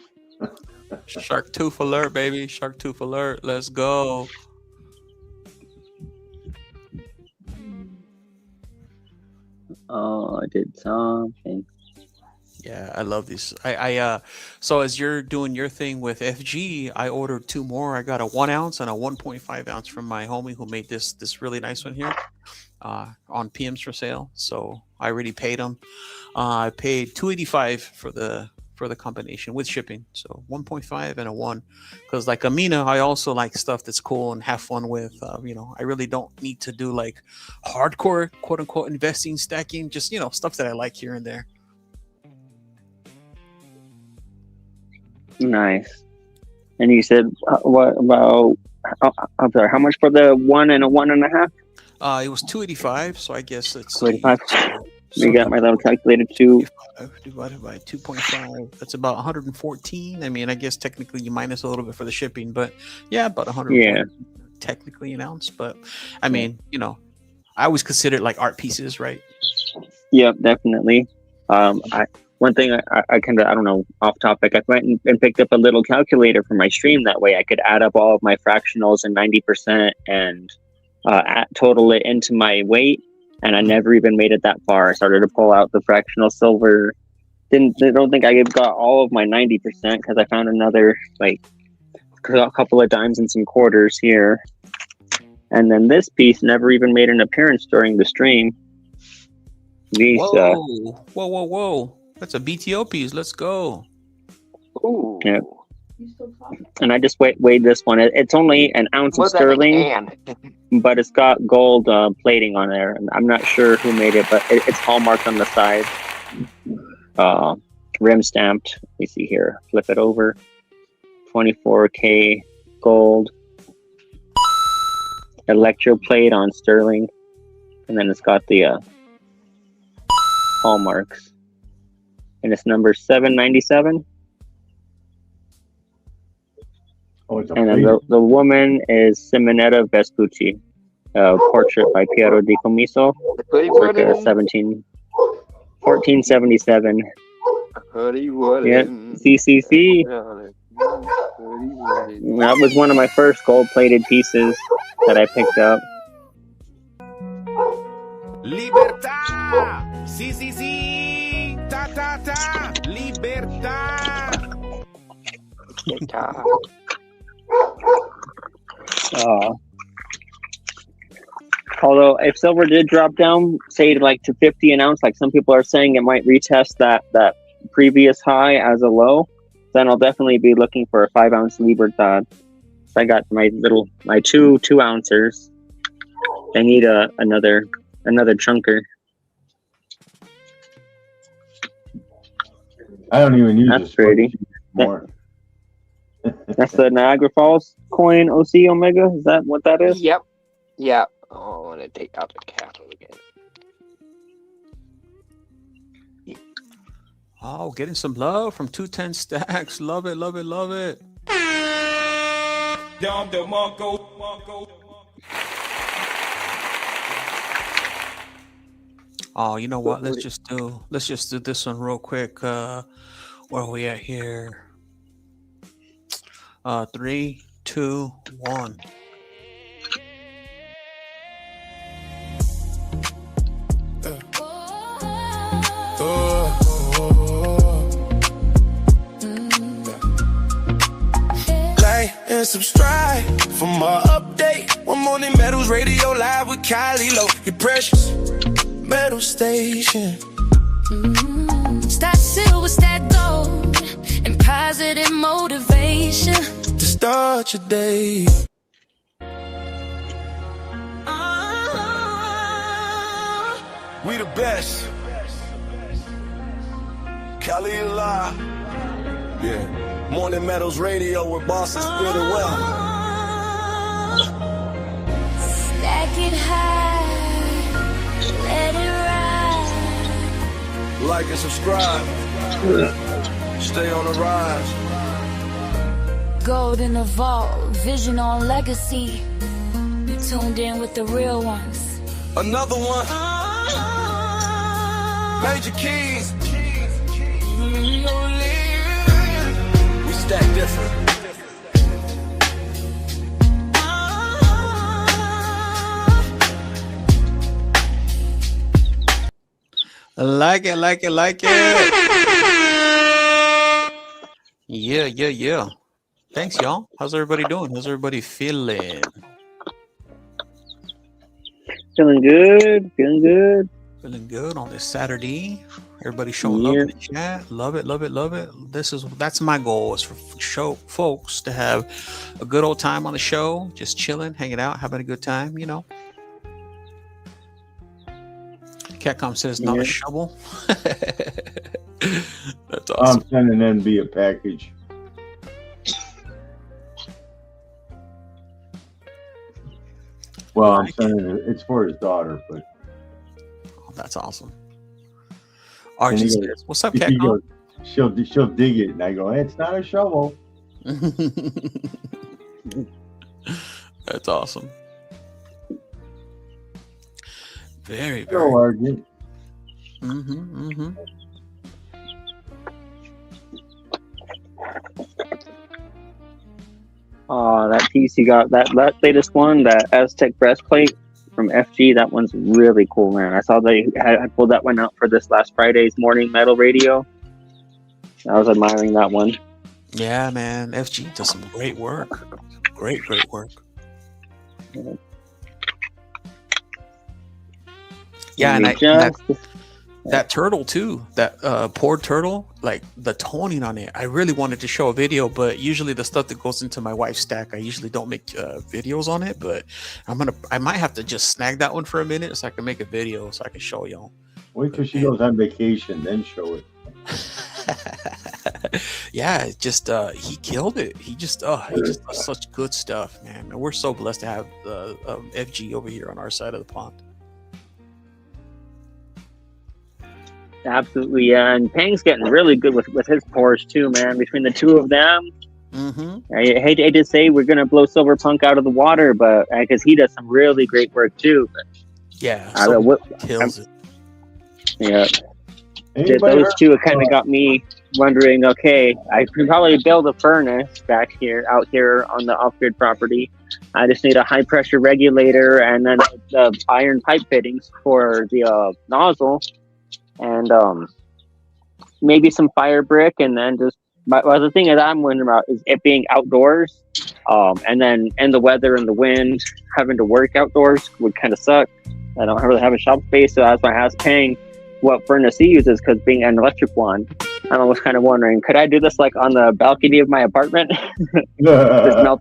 Shark tooth alert, baby. Shark tooth alert. Let's go. Oh, I did something. Yeah, I love these. So as you're doing your thing with FG, I ordered 2 more. I got a 1 ounce and a 1.5 ounce from my homie who made this really nice one here, on PMs for sale. So I already paid him. I paid $285 for the combination with shipping. So 1.5 and a 1, because like Amina, I also like stuff that's cool and have fun with. I really don't need to do like hardcore quote unquote investing, stacking, just stuff that I like here and there. Nice. And you said what about? I'm sorry. How much for the 1 and a 1.5? It was $285. So I guess it's $285. We got my little calculator too. Divided by 2.5. That's about 114. I mean, I guess technically you minus a little bit for the shipping, but yeah, about 114. Technically an ounce, but I mean, I always consider it like art pieces, right? Yep, definitely. One thing I kind of, I don't know, off topic, I went and picked up a little calculator for my stream. That way I could add up all of my fractionals and 90% and total it into my weight. And I never even made it that far. I started to pull out the fractional silver. I don't think I got all of my 90% because I found another, like, a couple of dimes and some quarters here. And then this piece never even made an appearance during the stream. Whoa. That's a BTO piece. Let's go. Ooh. Yeah. And I just weighed this one. It's only an ounce of sterling, but it's got gold plating on there. And I'm not sure who made it, but it's hallmarked on the side. Rim stamped. Let me see here. Flip it over. 24K gold. Electroplate on sterling. And then it's got the hallmarks. And it's number 797. Oh, it's a and then the woman is Simonetta Vespucci, portrait by Piero di Comiso, circa 1477. Yeah, CCC. That was one of my first gold-plated pieces that I picked up. Libertà! Sì, sì, sì! Ta, ta, ta! Libertà! Although if silver did drop down, say like to 50 an ounce, like some people are saying, it might retest that previous high as a low, then I'll definitely be looking for a 5-ounce Libertad. So I got my two 2-ouncers. I need another chunker. I don't even use That's pretty. More. That's the Niagara Falls coin OC Omega. Is that what that is? Yep. Yeah. Oh, I want to take out the cattle again. Oh, getting some love from 210 Stacks. Love it, love it, love it. Oh, you know what? Let's just do this one real quick. Where are we at here? 3, 2, 1. Like and subscribe for more update. One Morning Metals Radio live with Kalilo. Your precious metal station. Stack silver, stack gold, and positive motivation To start your day. We the best. Kaliilo. Yeah. Morning Metals Radio with Boston Spirit and Well. Stack it high, let it ride. Like and subscribe. Stay on the rise. Gold in the vault, vision on legacy. You tuned in with the real ones. Another one. Major keys. We stack different. Like it, like it, like it. Yeah, yeah, yeah. Thanks, y'all. How's everybody doing? How's everybody feeling? Feeling good. Feeling good. Feeling good on this Saturday. Everybody showing love in the chat. Love it, love it, love it. That's my goal, is for folks to have a good old time on the show, just chilling, hanging out, having a good time, you know. Catcom says not a shovel. That's awesome. I'm sending NB a package. Well, I'm sending it's for his daughter, but that's awesome. Archie says, "What's up, Catcom?" Goes, she'll dig it, and I go, hey, "It's not a shovel." That's awesome. Very, very. No argument. That piece you got, that latest one, that Aztec breastplate from FG, that one's really cool, man. I saw they had pulled that one out for this last Friday's Morning Metal Radio. I was admiring that one. Yeah, man. FG does some great work. Great work. Yeah, and that turtle too, that poured turtle, like the toning on it, I really wanted to show a video, but usually the stuff that goes into my wife's stack, I usually don't make videos on it, but I might have to just snag that one for a minute so I can make a video so I can show y'all. Wait till she goes on vacation, then show it. Yeah, it's just he killed it. He just does such good stuff, man. And we're so blessed to have FG over here on our side of the pond. Absolutely, yeah. And Pang's getting really good with his pours too, man. Between the two of them, I hate to say we're gonna blow Silverpunk out of the water, but because he does some really great work too. But, yeah, kills it. Yeah, those two kind of got me wondering. Okay, I can probably build a furnace out here on the off-grid property. I just need a high pressure regulator and then the iron pipe fittings for the nozzle. And maybe some fire brick, and then just the thing that I'm wondering about is it being outdoors, and the weather and the wind, having to work outdoors would kind of suck. I don't really have a shop space, so that's why I asked Pang what furnace he uses, because being an electric one, I was kind of wondering, could I do this like on the balcony of my apartment? Just melt,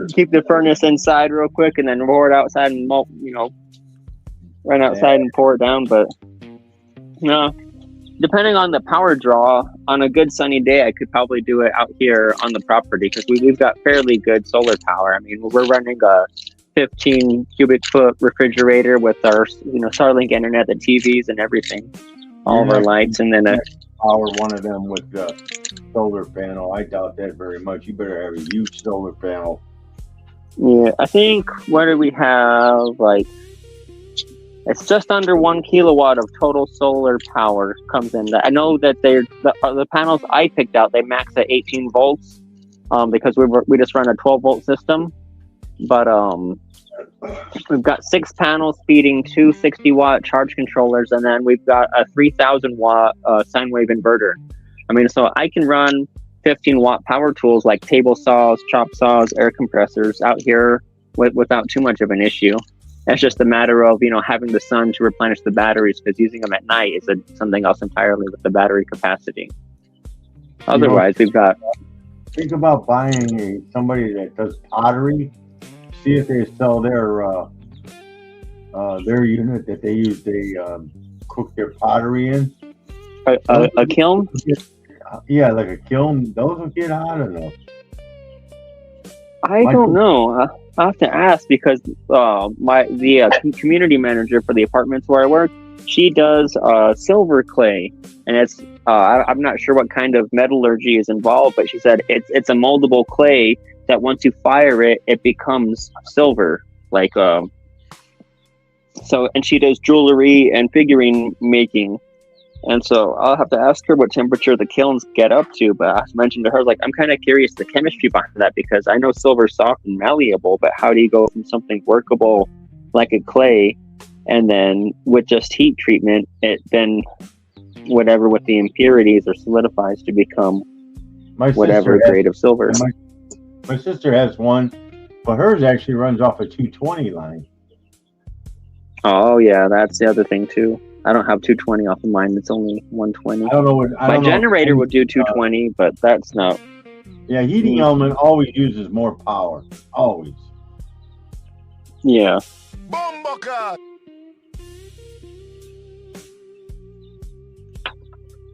keep the furnace inside real quick, and then roar it outside and run outside and pour it down. But no, depending on the power draw, on a good sunny day, I could probably do it out here on the property because we've got fairly good solar power. I mean, we're running a 15 cubic foot refrigerator with our Starlink internet, the TVs and everything. All of our lights, and then power one of them with the solar panel. I doubt that very much. You better have a huge solar panel. Yeah, I think what do we have? Like, it's just under 1 kilowatt of total solar power comes in. I know that the panels I picked out, they max at 18 volts, because we just run a 12 volt system, but we've got 6 panels feeding 2 60-watt charge controllers, and then we've got a 3,000-watt sine wave inverter. I mean, so I can run 15-watt power tools like table saws, chop saws, air compressors out here without too much of an issue. It's just a matter of, having the sun to replenish the batteries, because using them at night is something else entirely with the battery capacity. Otherwise, we've got... Think about buying somebody that does pottery. See if they sell their unit that they use. They cook their pottery in. A kiln? Yeah, like a kiln. Those will get hot enough. I don't know. I have to ask because the community manager for the apartments where I work, she does silver clay, and it's I'm not sure what kind of metallurgy is involved, but she said it's a moldable clay that once you fire it, it becomes silver. Like and she does jewelry and figurine making. And so I'll have to ask her what temperature the kilns get up to. But I mentioned to her, like, I'm kind of curious the chemistry behind that, because I know silver's soft and malleable, but how do you go from something workable like a clay, and then with just heat treatment, it then whatever with the impurities or solidifies to become whatever grade of silver. My sister has one, but hers actually runs off a 220 line. Oh yeah, that's the other thing too. I don't have 220 off of mine. It's only 120. I don't know what my generator would do 220, but that's not. Yeah, heating element always uses more power. Always. Yeah.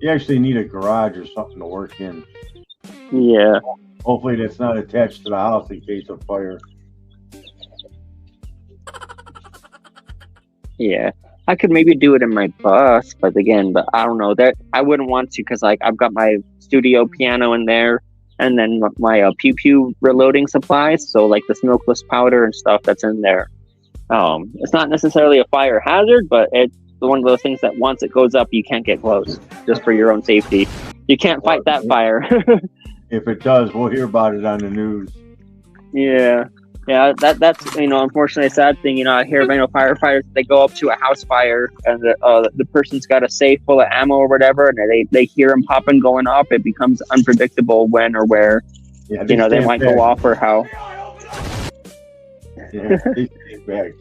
You actually need a garage or something to work in. Yeah. Hopefully that's not attached to the house in case of fire. Yeah. I could maybe do it in my bus, but I don't know that I wouldn't want to, because like I've got my studio piano in there, and then my pew pew reloading supplies. So like the smokeless powder and stuff that's in there. It's not necessarily a fire hazard, but it's one of those things that once it goes up, you can't get close, just for your own safety. You can't fight that fire. If it does, we'll hear about it on the news. Yeah. Yeah, that's unfortunately a sad thing. I hear of firefighters, they go up to a house fire and the person's got a safe full of ammo or whatever, and they hear them popping going off. It becomes unpredictable when or where they might go off or how. Yeah, they stay back.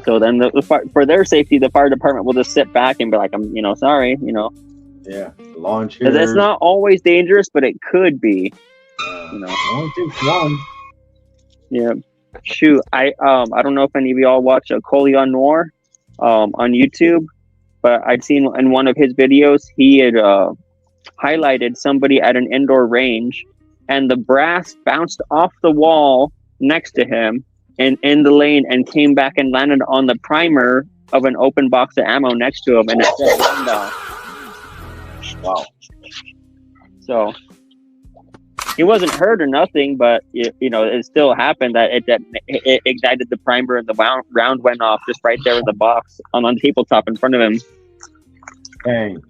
So then for their safety, the fire department will just sit back and be like, I'm sorry, Yeah, launch here. It's not always dangerous, but it could be. Only takes one. Yeah, shoot. I don't know if any of y'all watch Kalilo Noir on YouTube, but I'd seen in one of his videos he had highlighted somebody at an indoor range, and the brass bounced off the wall next to him and in the lane and came back and landed on the primer of an open box of ammo next to him, and it said Randolph. Wow. So. He wasn't hurt or nothing, but it still happened that it ignited the primer and the round went off just right there in the box on the tabletop in front of him. Dang,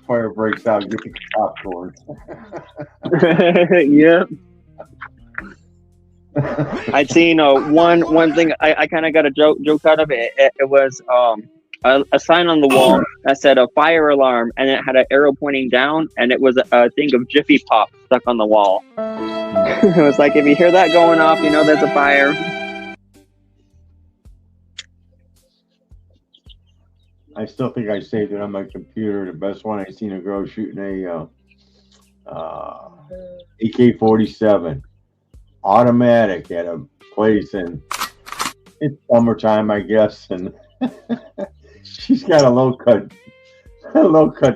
fire breaks out, get the popcorn. Yeah. I'd seen one thing I kind of got a joke out of it. It was a sign on the wall that said a fire alarm, and it had an arrow pointing down, and it was a thing of Jiffy Pop stuck on the wall. It was like, if you hear that going off, there's a fire. I still think I saved it on my computer. The best one I seen a girl shooting a AK-47 automatic at a place, and it's summertime, I guess, and she's got a low cut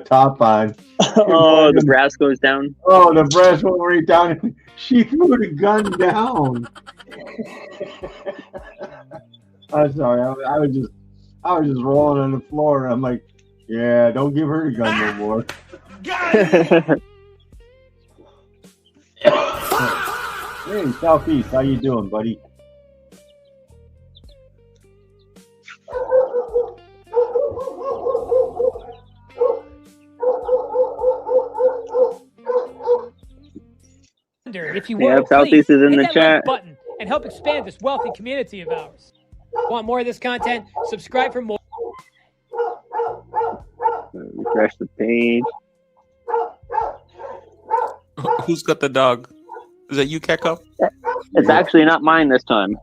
top on. Oh, the brass goes down. Oh, the brass went right down. She threw the gun down. I'm sorry. I was just rolling on the floor, and I'm like, yeah, don't give her the gun no more. Hey, Southeast, how you doing, buddy? If you Yeah, would, Southeast please is in hit the that chat. like button and help expand this wealthy community of ours. Want more of this content? Subscribe for more. Refresh the page. Who's got the dog? Is that you, Keko? It's actually not mine this time.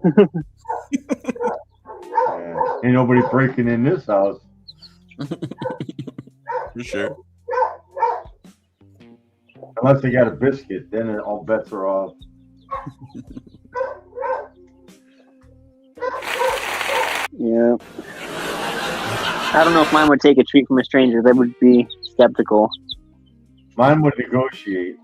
Ain't nobody breaking in this house. For sure. Unless they got a biscuit, then all bets are off. Yeah. I don't know if mine would take a treat from a stranger. They would be skeptical. Mine would negotiate.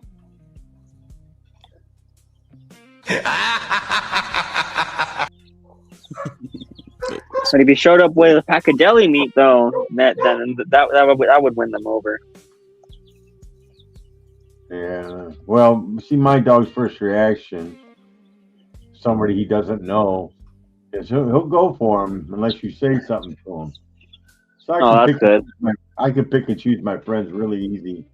But if you showed up with a pack of deli meat, though, that would win them over. Yeah. Well, see, my dog's first reaction, somebody he doesn't know, is he'll go for him unless you say something to him. So That's good. I can pick and choose my friends really easy.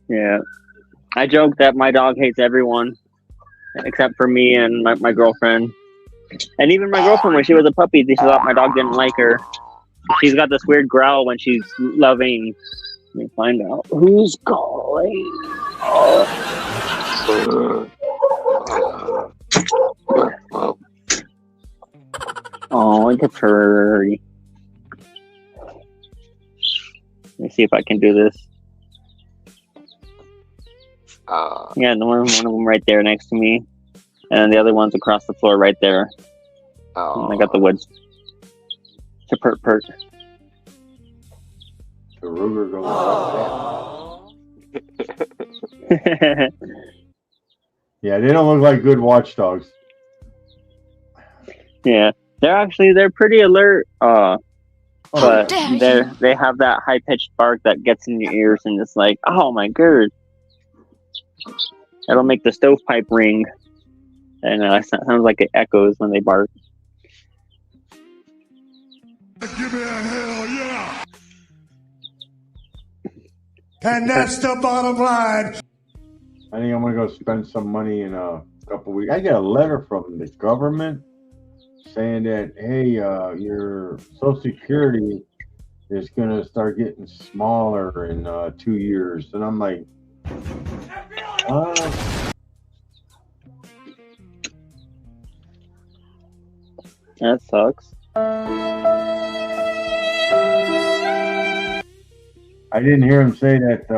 Yeah. I joke that my dog hates everyone except for me and my girlfriend. And even my girlfriend, when she was a puppy, she thought my dog didn't like her. She's got this weird growl when she's loving. Let me find out who's calling. Oh, it's a furry. Let me see if I can do this. Yeah, one of them right there next to me, and then the other one's across the floor right there. And I got the woods. To pert. The Ruger goes Yeah, they don't look like good watchdogs. Yeah, they're pretty alert. But they have that high pitched bark that gets in your ears, and it's like, oh my god. It'll make the stovepipe ring, and it sounds like it echoes when they bark. Give me a hell yeah! And that's the bottom line. I think I'm gonna go spend some money in a couple weeks. I got a letter from the government saying that, hey, your Social Security is gonna start getting smaller in 2 years, and I'm like, that sucks. I didn't hear him say that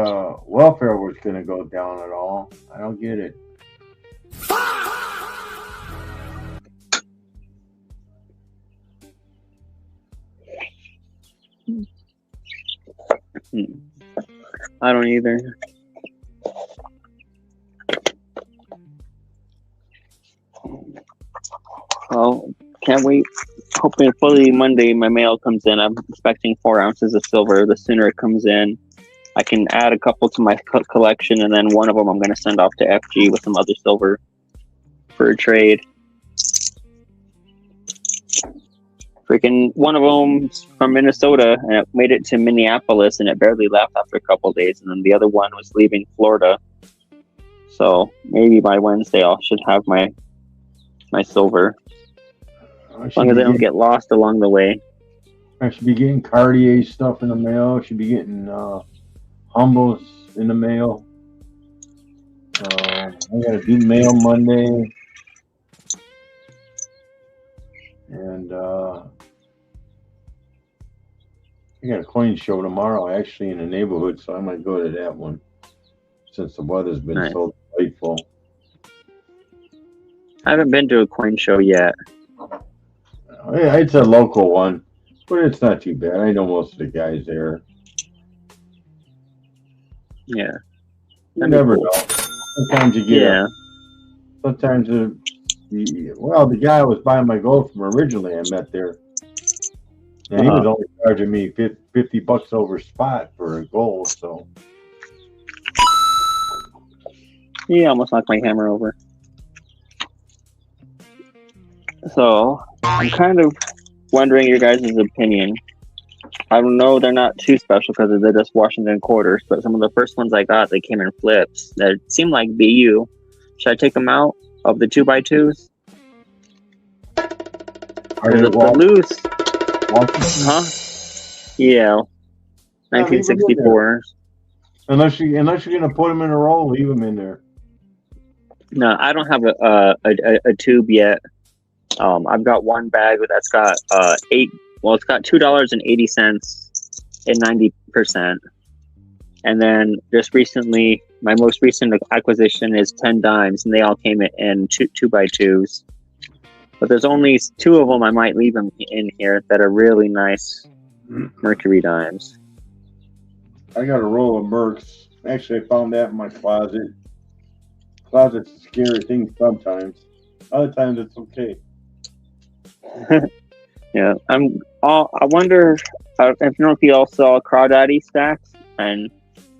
welfare was going to go down at all. I don't get it. I don't either. Well, can't wait. Hopefully Monday my mail comes in. I'm expecting 4 ounces of silver. The sooner it comes in, I can add a couple to my collection, and then one of them I'm going to send off to FG with some other silver for a trade. Freaking one of them's from Minnesota, and it made it to Minneapolis, and it barely left after a couple of days. And then the other one was leaving Florida. So maybe by Wednesday I should have my silver. As long as they don't get lost along the way. I should be getting Cartier stuff in the mail. I should be getting Humbles in the mail. I got to do mail Monday. And I got a coin show tomorrow, actually, in the neighborhood, so I might go to that one since the weather's been so delightful. I haven't been to a coin show yet. Yeah, it's a local one, but it's not too bad. I know most of the guys there. Yeah. You never know. Sometimes you get sometimes the guy I was buying my gold from originally, I met there. And he was only charging me $50 over spot for a gold, so. He almost knocked my hammer over. So, I'm kind of wondering your guys' opinion. I don't know, they're not too special because they're just Washington quarters, but some of the first ones I got, they came in flips that seemed like BU. Should I take them out of the 2x2s? Are they loose? Huh? Yeah. 1964. Unless you're gonna put them in a roll, leave them in there. No, I don't have a tube yet. I've got one bag that's got it's got $2.80 and 90%. And then just recently, my most recent acquisition is 10 dimes, and they all came in 2x2s. But there's only 2 of them I might leave them in here that are really nice Mercury dimes. I got a roll of Mercs. Actually, I found that in my closet. Closet's a scary thing sometimes. Other times it's okay. Yeah, I wonder if you all saw Crawdaddy stacks, and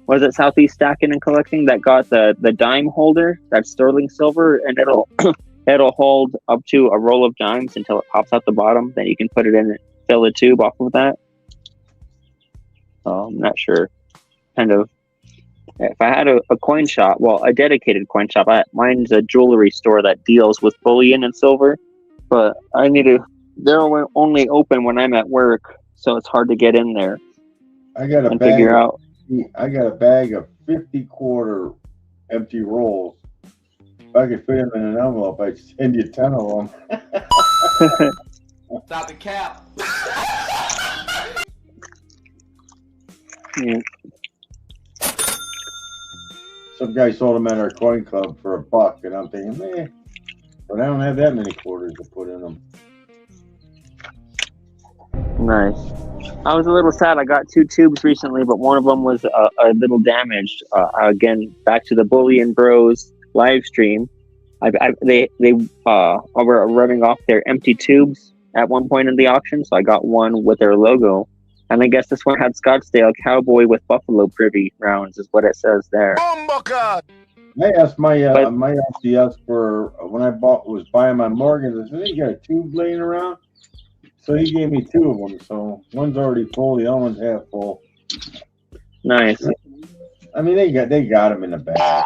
was it Southeast Stacking and Collecting that got the dime holder that's sterling silver, and it'll hold up to a roll of dimes until it pops out the bottom. Then you can put it in and fill a tube off of that. I'm not sure. Kind of. If I had a coin shop, a dedicated coin shop, mine's a jewelry store that deals with bullion and silver, but they're only open when I'm at work, so it's hard to get in there. I got a bag of 50 quarter empty rolls. If I could fit them in an envelope, I'd send you 10 of them. Stop the cap. Yeah. Some guy sold them at our coin club for $1, and I'm thinking, man, but I don't have that many quarters to put in them. Nice. I was a little sad. I got 2 tubes recently, but one of them was a little damaged. Again, back to the Bullion Bros live stream. They were rubbing off their empty tubes at one point in the auction, so I got one with their logo. And I guess this one had Scottsdale Cowboy with Buffalo Privy rounds, is what it says there. I asked my LCS for when I was buying my Morgans. I said, "Hey, you got a tube laying around?" So he gave me 2 of them. So one's already full, the other one's half full. Nice. I mean, they got them in the bag.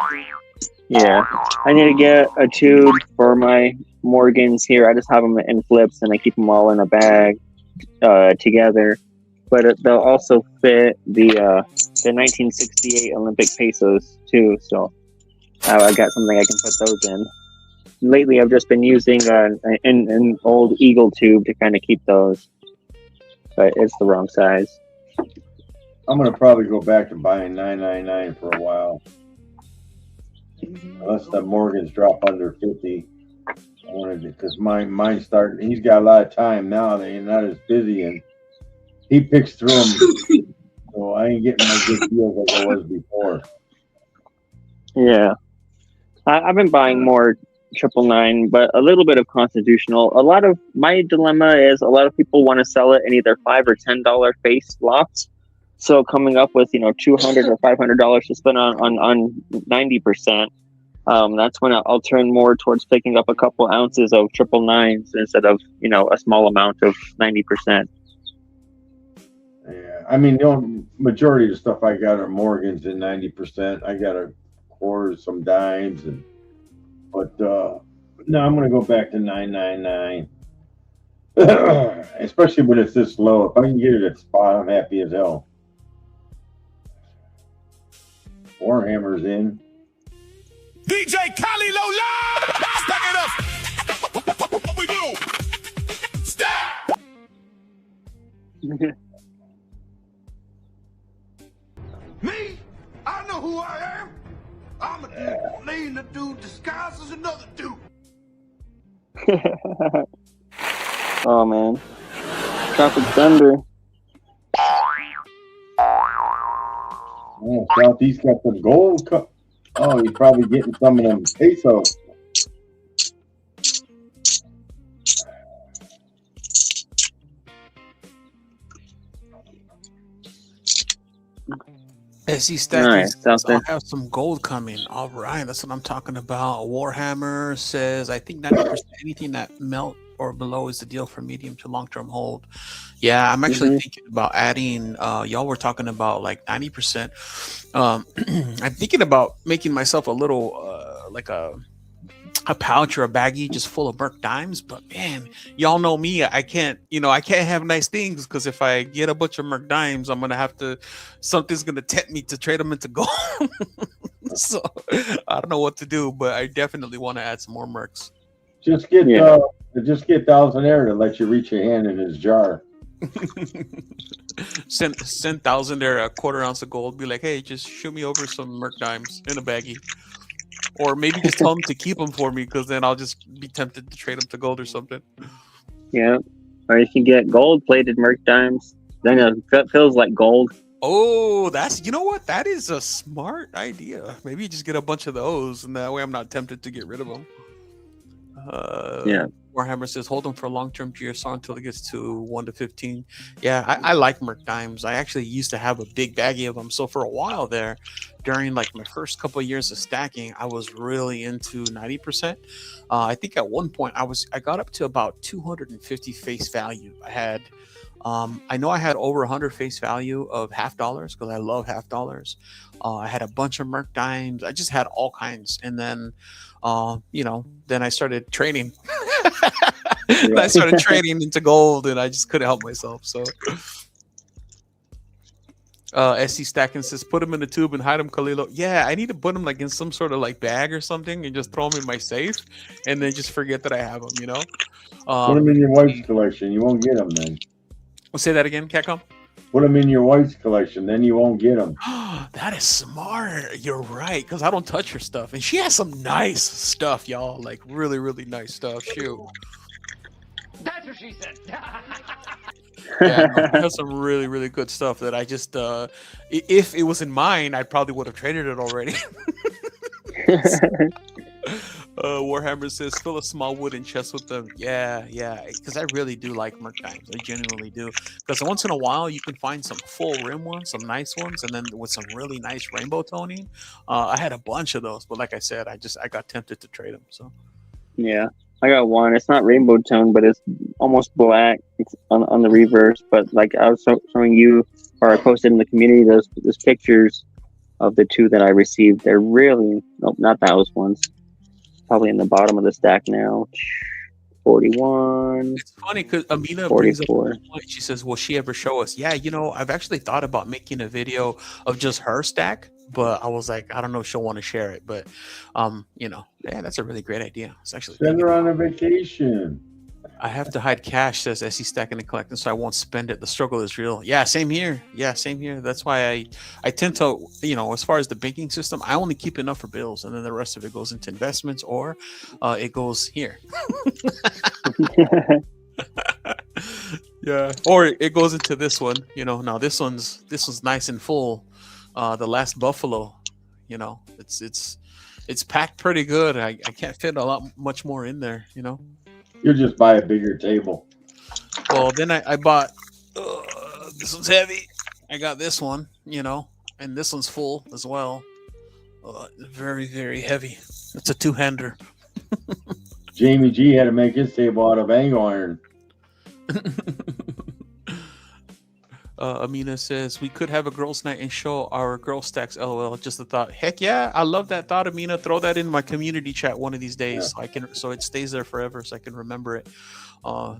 Yeah, I need to get a tube for my Morgans here. I just have them in flips, and I keep them all in a bag together. But they'll also fit the 1968 Olympic pesos too. So I got something I can put those in. Lately, I've just been using an old Eagle tube to kind of keep those, but it's the wrong size. I'm gonna probably go back to buying 999 for a while, unless the Morgans drop under 50. I wanted to, because mine's starting. He's got a lot of time now. They're not as busy, and he picks through them. So I ain't getting my good deals like I was before. Yeah, I've been buying more 999, but a little bit of constitutional. A lot of my dilemma is a lot of people want to sell it in either $5 or $10 face lots. So coming up with $200 or $500 to spend on 90%, that's when I'll turn more towards picking up a couple ounces of 999s instead of a small amount of 90%. Yeah, I mean the majority of the stuff I got are Morgans in 90%. I got a quarter, some dimes, but no, I'm gonna go back to 999. Especially when it's this low. If I can get it at spot, I'm happy as hell. Warhammer's in. DJ Kaliilo live! Stack it up! What we do? Stack! being a dude disguised as another dude. Oh man, Tropic Thunder. Oh, Southeast got some gold. Oh, he's probably getting some of them pesos. SE Stack Nice, says, something. I'll have some gold coming. All right, that's what I'm talking about. Warhammer says, I think 90% anything that melt or below is the deal for medium to long-term hold. Yeah, I'm actually thinking about adding, y'all were talking about like 90%. I'm thinking about making myself a little, like a pouch or a baggie just full of Merc dimes. But man, y'all know me. I can't have nice things, because if I get a bunch of Merc dimes, I'm gonna have to, something's gonna tempt me to trade them into gold. So I don't know what to do, but I definitely want to add some more Mercs. Just get Thousandaire to let you reach your hand in his jar. Send Thousandaire a quarter ounce of gold. Be like, hey, just shoot me over some Merc dimes in a baggie. Or maybe just tell them to keep them for me, because then I'll just be tempted to trade them to gold or something. Yeah, or you can get gold-plated Merc dimes. Then it feels like gold. Oh, you know what? That is a smart idea. Maybe you just get a bunch of those, and that way I'm not tempted to get rid of them. Yeah. Warhammer says, hold them for long-term GSR until it gets to 1 to 15. Yeah, I like Merc dimes. I actually used to have a big baggie of them. So for a while there, during like my first couple of years of stacking, I was really into 90%. I think at one point I got up to about 250 face value. I know I had over 100 face value of $half, because I love $half. I had a bunch of Merc dimes. I just had all kinds. And then, then I started trading. I started trading into gold, and I just couldn't help myself. So, SC Stacking says, put them in the tube and hide them, Kalilo. Yeah, I need to put them like in some sort of like bag or something, and just throw them in my safe, and then just forget that I have them. Put them in your wife's collection. You won't get them then. Say that again, Catcom. Put them in your wife's collection, then you won't get them. That is smart. You're right, because I don't touch her stuff, and she has some nice stuff, y'all. Like really, really nice stuff. Shoot. That's what she said. Yeah, no, she has some really, really good stuff that I just, if it was in mine, I probably would have traded it already. Warhammer says, fill a small wooden chest with them. Yeah, because I really do like Merc dimes. I genuinely do. Because once in a while, you can find some full rim ones, some nice ones, and then with some really nice rainbow toning. I had a bunch of those, but like I said, I got tempted to trade them. So yeah, I got one. It's not rainbow tone, but it's almost black. It's on the reverse. But like I was showing you, or I posted in the community, those pictures of the two that I received. They're really, nope, not those ones. Probably in the bottom of the stack now. 41. It's funny because Amina 44. brings up a point. She says, will she ever show us? Yeah, I've actually thought about making a video of just her stack, but I was like, I don't know if she'll want to share it. But, yeah, that's a really great idea. It's actually send her on a vacation. I have to hide cash, says SE Stacking and Collecting, so I won't spend it. The struggle is real. Yeah, same here. That's why I tend to, as far as the banking system, I only keep enough for bills, and then the rest of it goes into investments, or it goes here. Yeah, or it goes into this one. Now this one's nice and full. The Last Buffalo, it's packed pretty good. I can't fit much more in there. You'll just buy a bigger table. Well, then I bought, this one's heavy. I got this one, and this one's full as well. Very, very heavy. It's a two-hander. Jamie G had to make his table out of angle iron. Amina says, we could have a girls' night and show our girl stacks, LOL. Just a thought. Heck yeah, I love that thought, Amina. Throw that in my community chat one of these days, so it stays there forever, so I can remember it.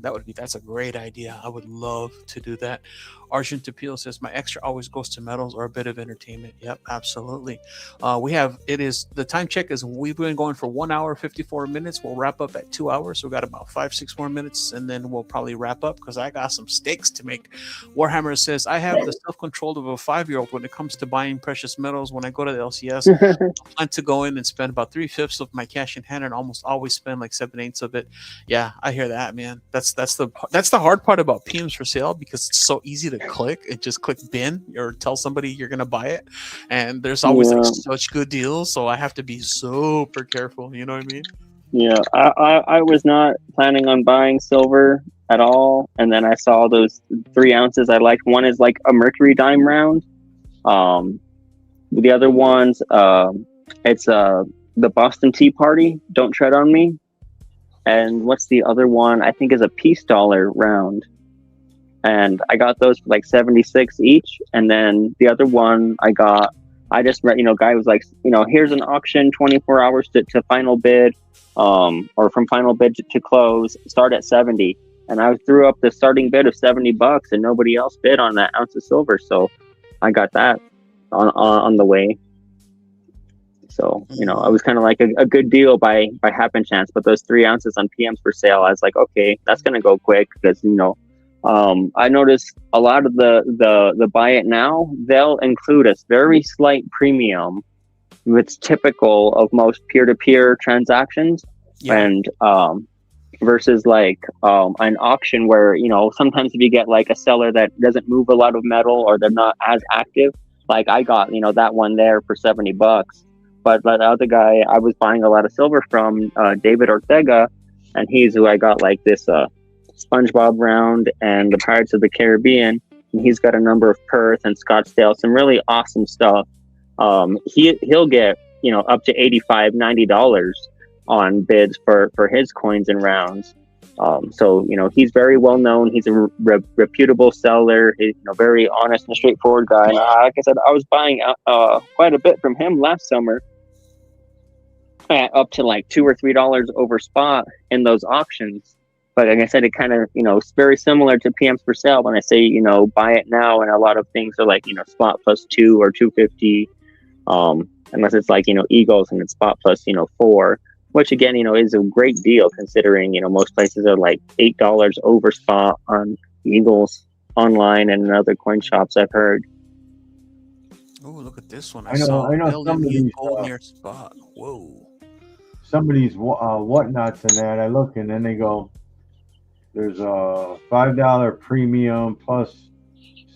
That's a great idea. I would love to do that. Arjun Tapil says, my extra always goes to medals or a bit of entertainment. Yep, absolutely. The time check is we've been going for 1 hour, 54 minutes. We'll wrap up at 2 hours. So we got about 5-6 more minutes, and then we'll probably wrap up because I got some steaks to make. Warhammer says, is I have the self-control of a 5-year-old when it comes to buying precious metals. When I go to the LCS, I plan to go in and spend about 3/5 of my cash in hand, and almost always spend like 7/8 of it. Yeah, I hear that, man. That's the hard part about PMs for sale, because it's so easy to click and just click bin or tell somebody you're gonna buy it, and there's always like such good deals. So I have to be super careful. You know what I mean? Yeah, I was not planning on buying silver at all, and then I saw those 3 ounces I liked. One is like a mercury dime round. The other one's it's the Boston Tea Party, Don't Tread on Me. And what's the other one? I think is a peace dollar round. And I got those for like 76 each. And then the other one I just read, guy was like, here's an auction, 24 hours to final bid, or from final bid to close, start at 70. And I threw up the starting bid of $70 and nobody else bid on that ounce of silver. So I got that on the way. So, it was kind of like a good deal by happen chance. But those 3 ounces on PMs for sale, I was like, okay, that's going to go quick because, I noticed a lot of the buy it now, they'll include a very slight premium. It's typical of most peer-to-peer transactions. Yeah. And versus like an auction where, sometimes if you get like a seller that doesn't move a lot of metal or they're not as active, like I got, that one there for $70. But the other guy I was buying a lot of silver from, David Ortega, and he's who I got like this SpongeBob round and the Pirates of the Caribbean. And he's got a number of Perth and Scottsdale, some really awesome stuff. He'll get, up to $85-$90 on bids for his coins and rounds. So, he's very well known. He's a reputable seller. He's very honest and straightforward guy. And like I said, I was buying quite a bit from him last summer, up to like $2 or $3 over spot in those auctions. But like I said, it kind of, it's very similar to PMs for sale when I say, buy it now. And a lot of things are like, spot plus 2 or 250, unless it's like, Eagles and it's spot plus, 4, which again, is a great deal considering, most places are like $8 over spot on Eagles online and in other coin shops I've heard. Oh, look at this one. I know somebody's near spot. Whoa. Somebody's whatnots in that. I look and then they go, there's a $5 premium plus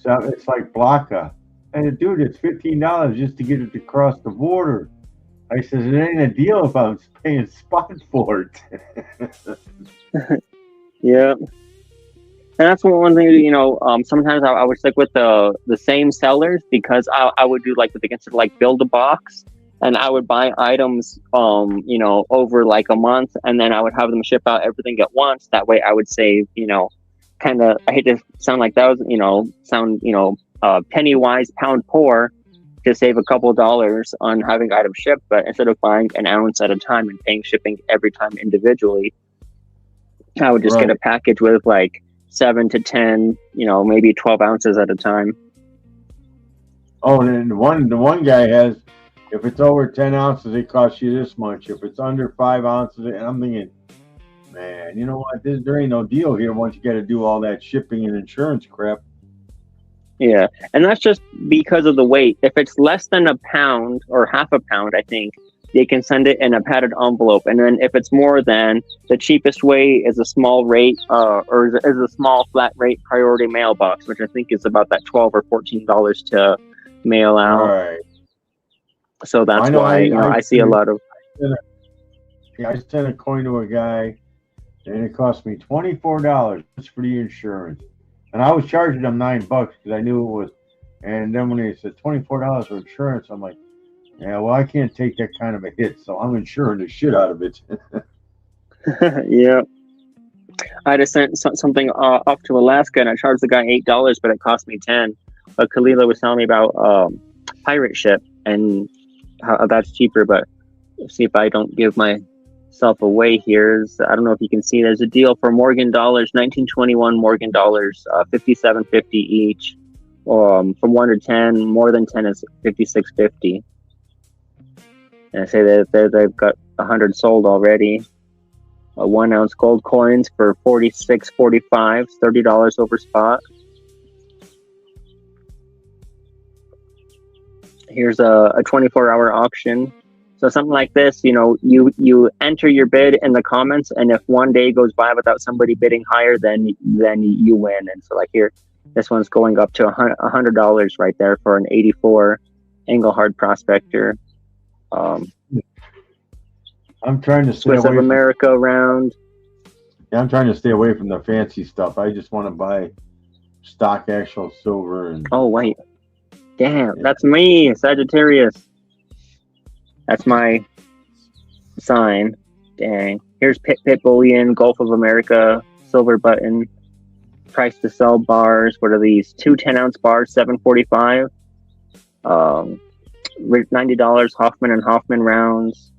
7. It's like Blanca. And dude, it's $15 just to get it across the border. I says, it ain't a deal if I'm paying spot for it. Yeah. And that's one thing, sometimes I would stick with the same sellers because I would do like like build a box. And I would buy items, over like a month, and then I would have them ship out everything at once. That way I would save, kind of, I hate to sound like that was, penny wise, pound poor, to save a couple dollars on having items shipped. But instead of buying an ounce at a time and paying shipping every time individually, I would just get a package with like 7 to 10, maybe 12 ounces at a time. Oh, and the one guy has, if it's over 10 ounces, it costs you this much. If it's under 5 ounces, and I'm thinking, man, you know what? There ain't no deal here once you got to do all that shipping and insurance crap. Yeah, and that's just because of the weight. If it's less than a pound or half a pound, I think, they can send it in a padded envelope. And then if it's more than, the cheapest way is a small rate, or is a small flat rate priority mailbox, which I think is about that $12 or $14 to mail out. Right. So that's why I see a lot of. I sent a coin to a guy, and it cost me $24 just for the insurance, and I was charging them $9 because I knew it was. And then when they said $24 for insurance, I'm like, yeah, well, I can't take that kind of a hit, so I'm insuring the shit out of it. Yeah, I just sent something off to Alaska, and I charged the guy $8, but it cost me $10. But Kaliilo was telling me about pirate ship and how that's cheaper, but see if I don't give myself away here. I don't know if you can see, there's a deal for Morgan dollars, 1921 Morgan dollars, $57.50 each. From 1 to 10, more than 10 is $56.50. And I say that they've got 100 sold already. 1 ounce gold coins for $46.45, $30 over spot. Here's a 24-hour auction. So something like this, you enter your bid in the comments, and if one day goes by without somebody bidding higher, then you win. And so like here, this one's going up to $100 right there for an 84 Engelhard Prospector. I'm trying to stay Swiss away of America round. Yeah, I'm trying to stay away from the fancy stuff. I just want to buy stock actual silver. And oh wait, damn, that's me, Sagittarius. That's my sign. Dang. Here's Pit Bullion, Gulf of America, silver button, price to sell bars. What are these? 2 10-ounce bars, $7.45. $90 Hoffman and Hoffman rounds.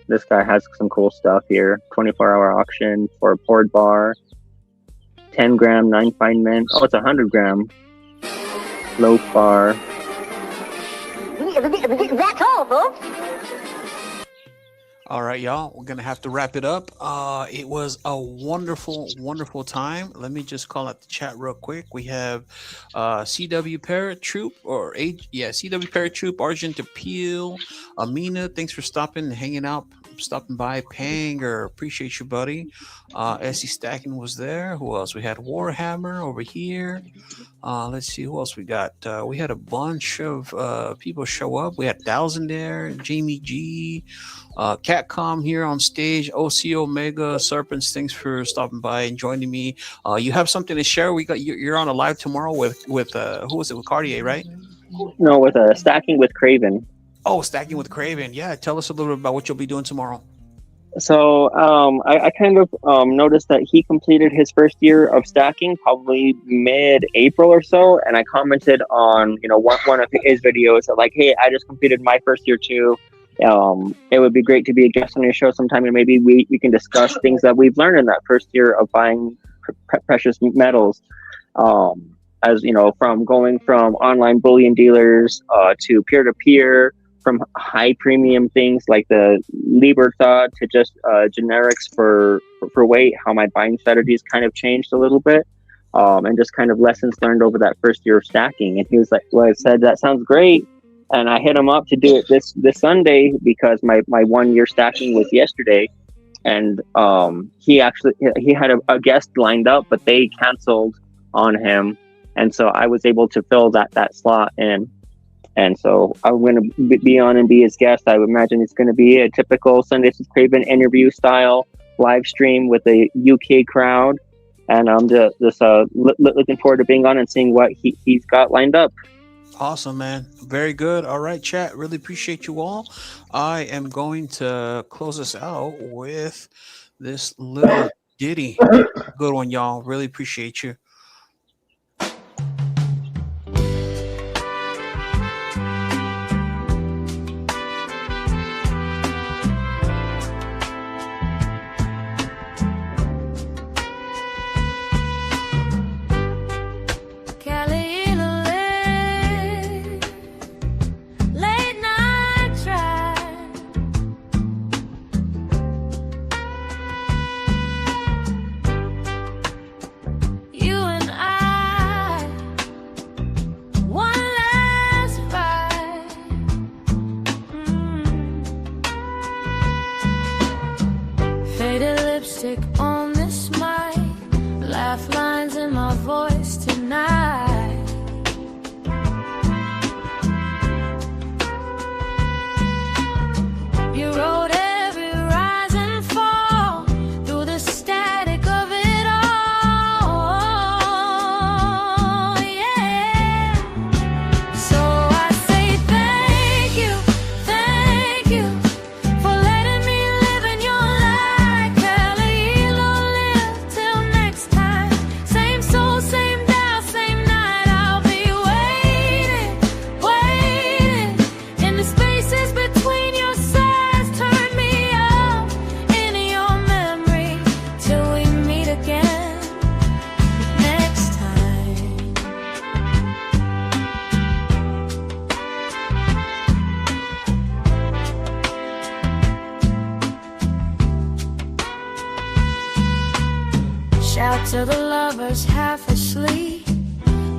This guy has some cool stuff here. 24-hour auction for a poured bar. 10 gram, 9 fine mint. Oh, it's 100 gram loaf bar. That's all, folks. All right, y'all. We're gonna have to wrap it up. It was a wonderful, wonderful time. Let me just call out the chat real quick. We have CW Paratroop CW Paratroop, Argent Appeal, Amina. Thanks for stopping and hanging out, stopping by. Panger, appreciate you, buddy. SC Stacking was there. Who else? We had Warhammer over here. Let's see who else we got. We had a bunch of people show up. We had 1,000 there. Jamie G, Catcom here on stage. OC Omega, Serpents. Thanks for stopping by and joining me. You have something to share. You're on a live tomorrow with who was it? With Cartier, right? No, with Stacking with Craven. Oh, Stacking with Craven. Yeah, tell us a little bit about what you'll be doing tomorrow. So I kind of noticed that he completed his first year of stacking probably mid-April or so, and I commented on one of his videos that like, hey, I just completed my first year too. It would be great to be a guest on your show sometime, and maybe we can discuss things that we've learned in that first year of buying precious metals. As from going from online bullion dealers to peer-to-peer, from high premium things like the Libertad to just generics for weight, how my buying strategies kind of changed a little bit, and just kind of lessons learned over that first year of stacking. And he was like, well, I said, that sounds great. And I hit him up to do it this Sunday because my 1 year stacking was yesterday. And he had a guest lined up, but they canceled on him. And so I was able to fill that slot in. And so I'm going to be on and be his guest. I would imagine it's going to be a typical Sundays with Craven interview style live stream with a UK crowd. And I'm just looking forward to being on and seeing what he's got lined up. Awesome, man. Very good. All right, chat. Really appreciate you all. I am going to close us out with this little ditty. Good one, y'all. Really appreciate you. On this mic, laugh lines in my voice tonight. You wrote every rise and fall through the static of it all, yeah. So I say thank you for letting me live in your life, Kaliilo. Live till next time. Same soul, same dial, same night. I'll be waiting in the spaces between your sides. Turn me up in your memory till we meet again next time. Shout to the lovers half asleep,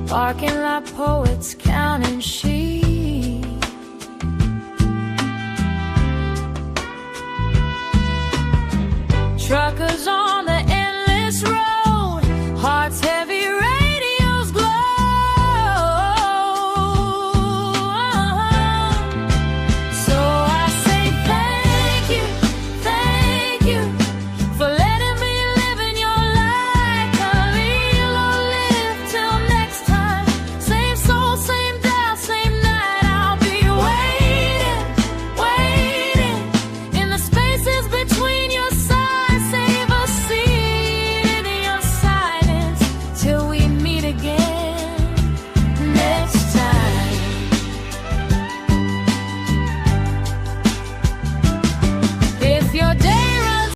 barking like poets counting sheep. Truckers on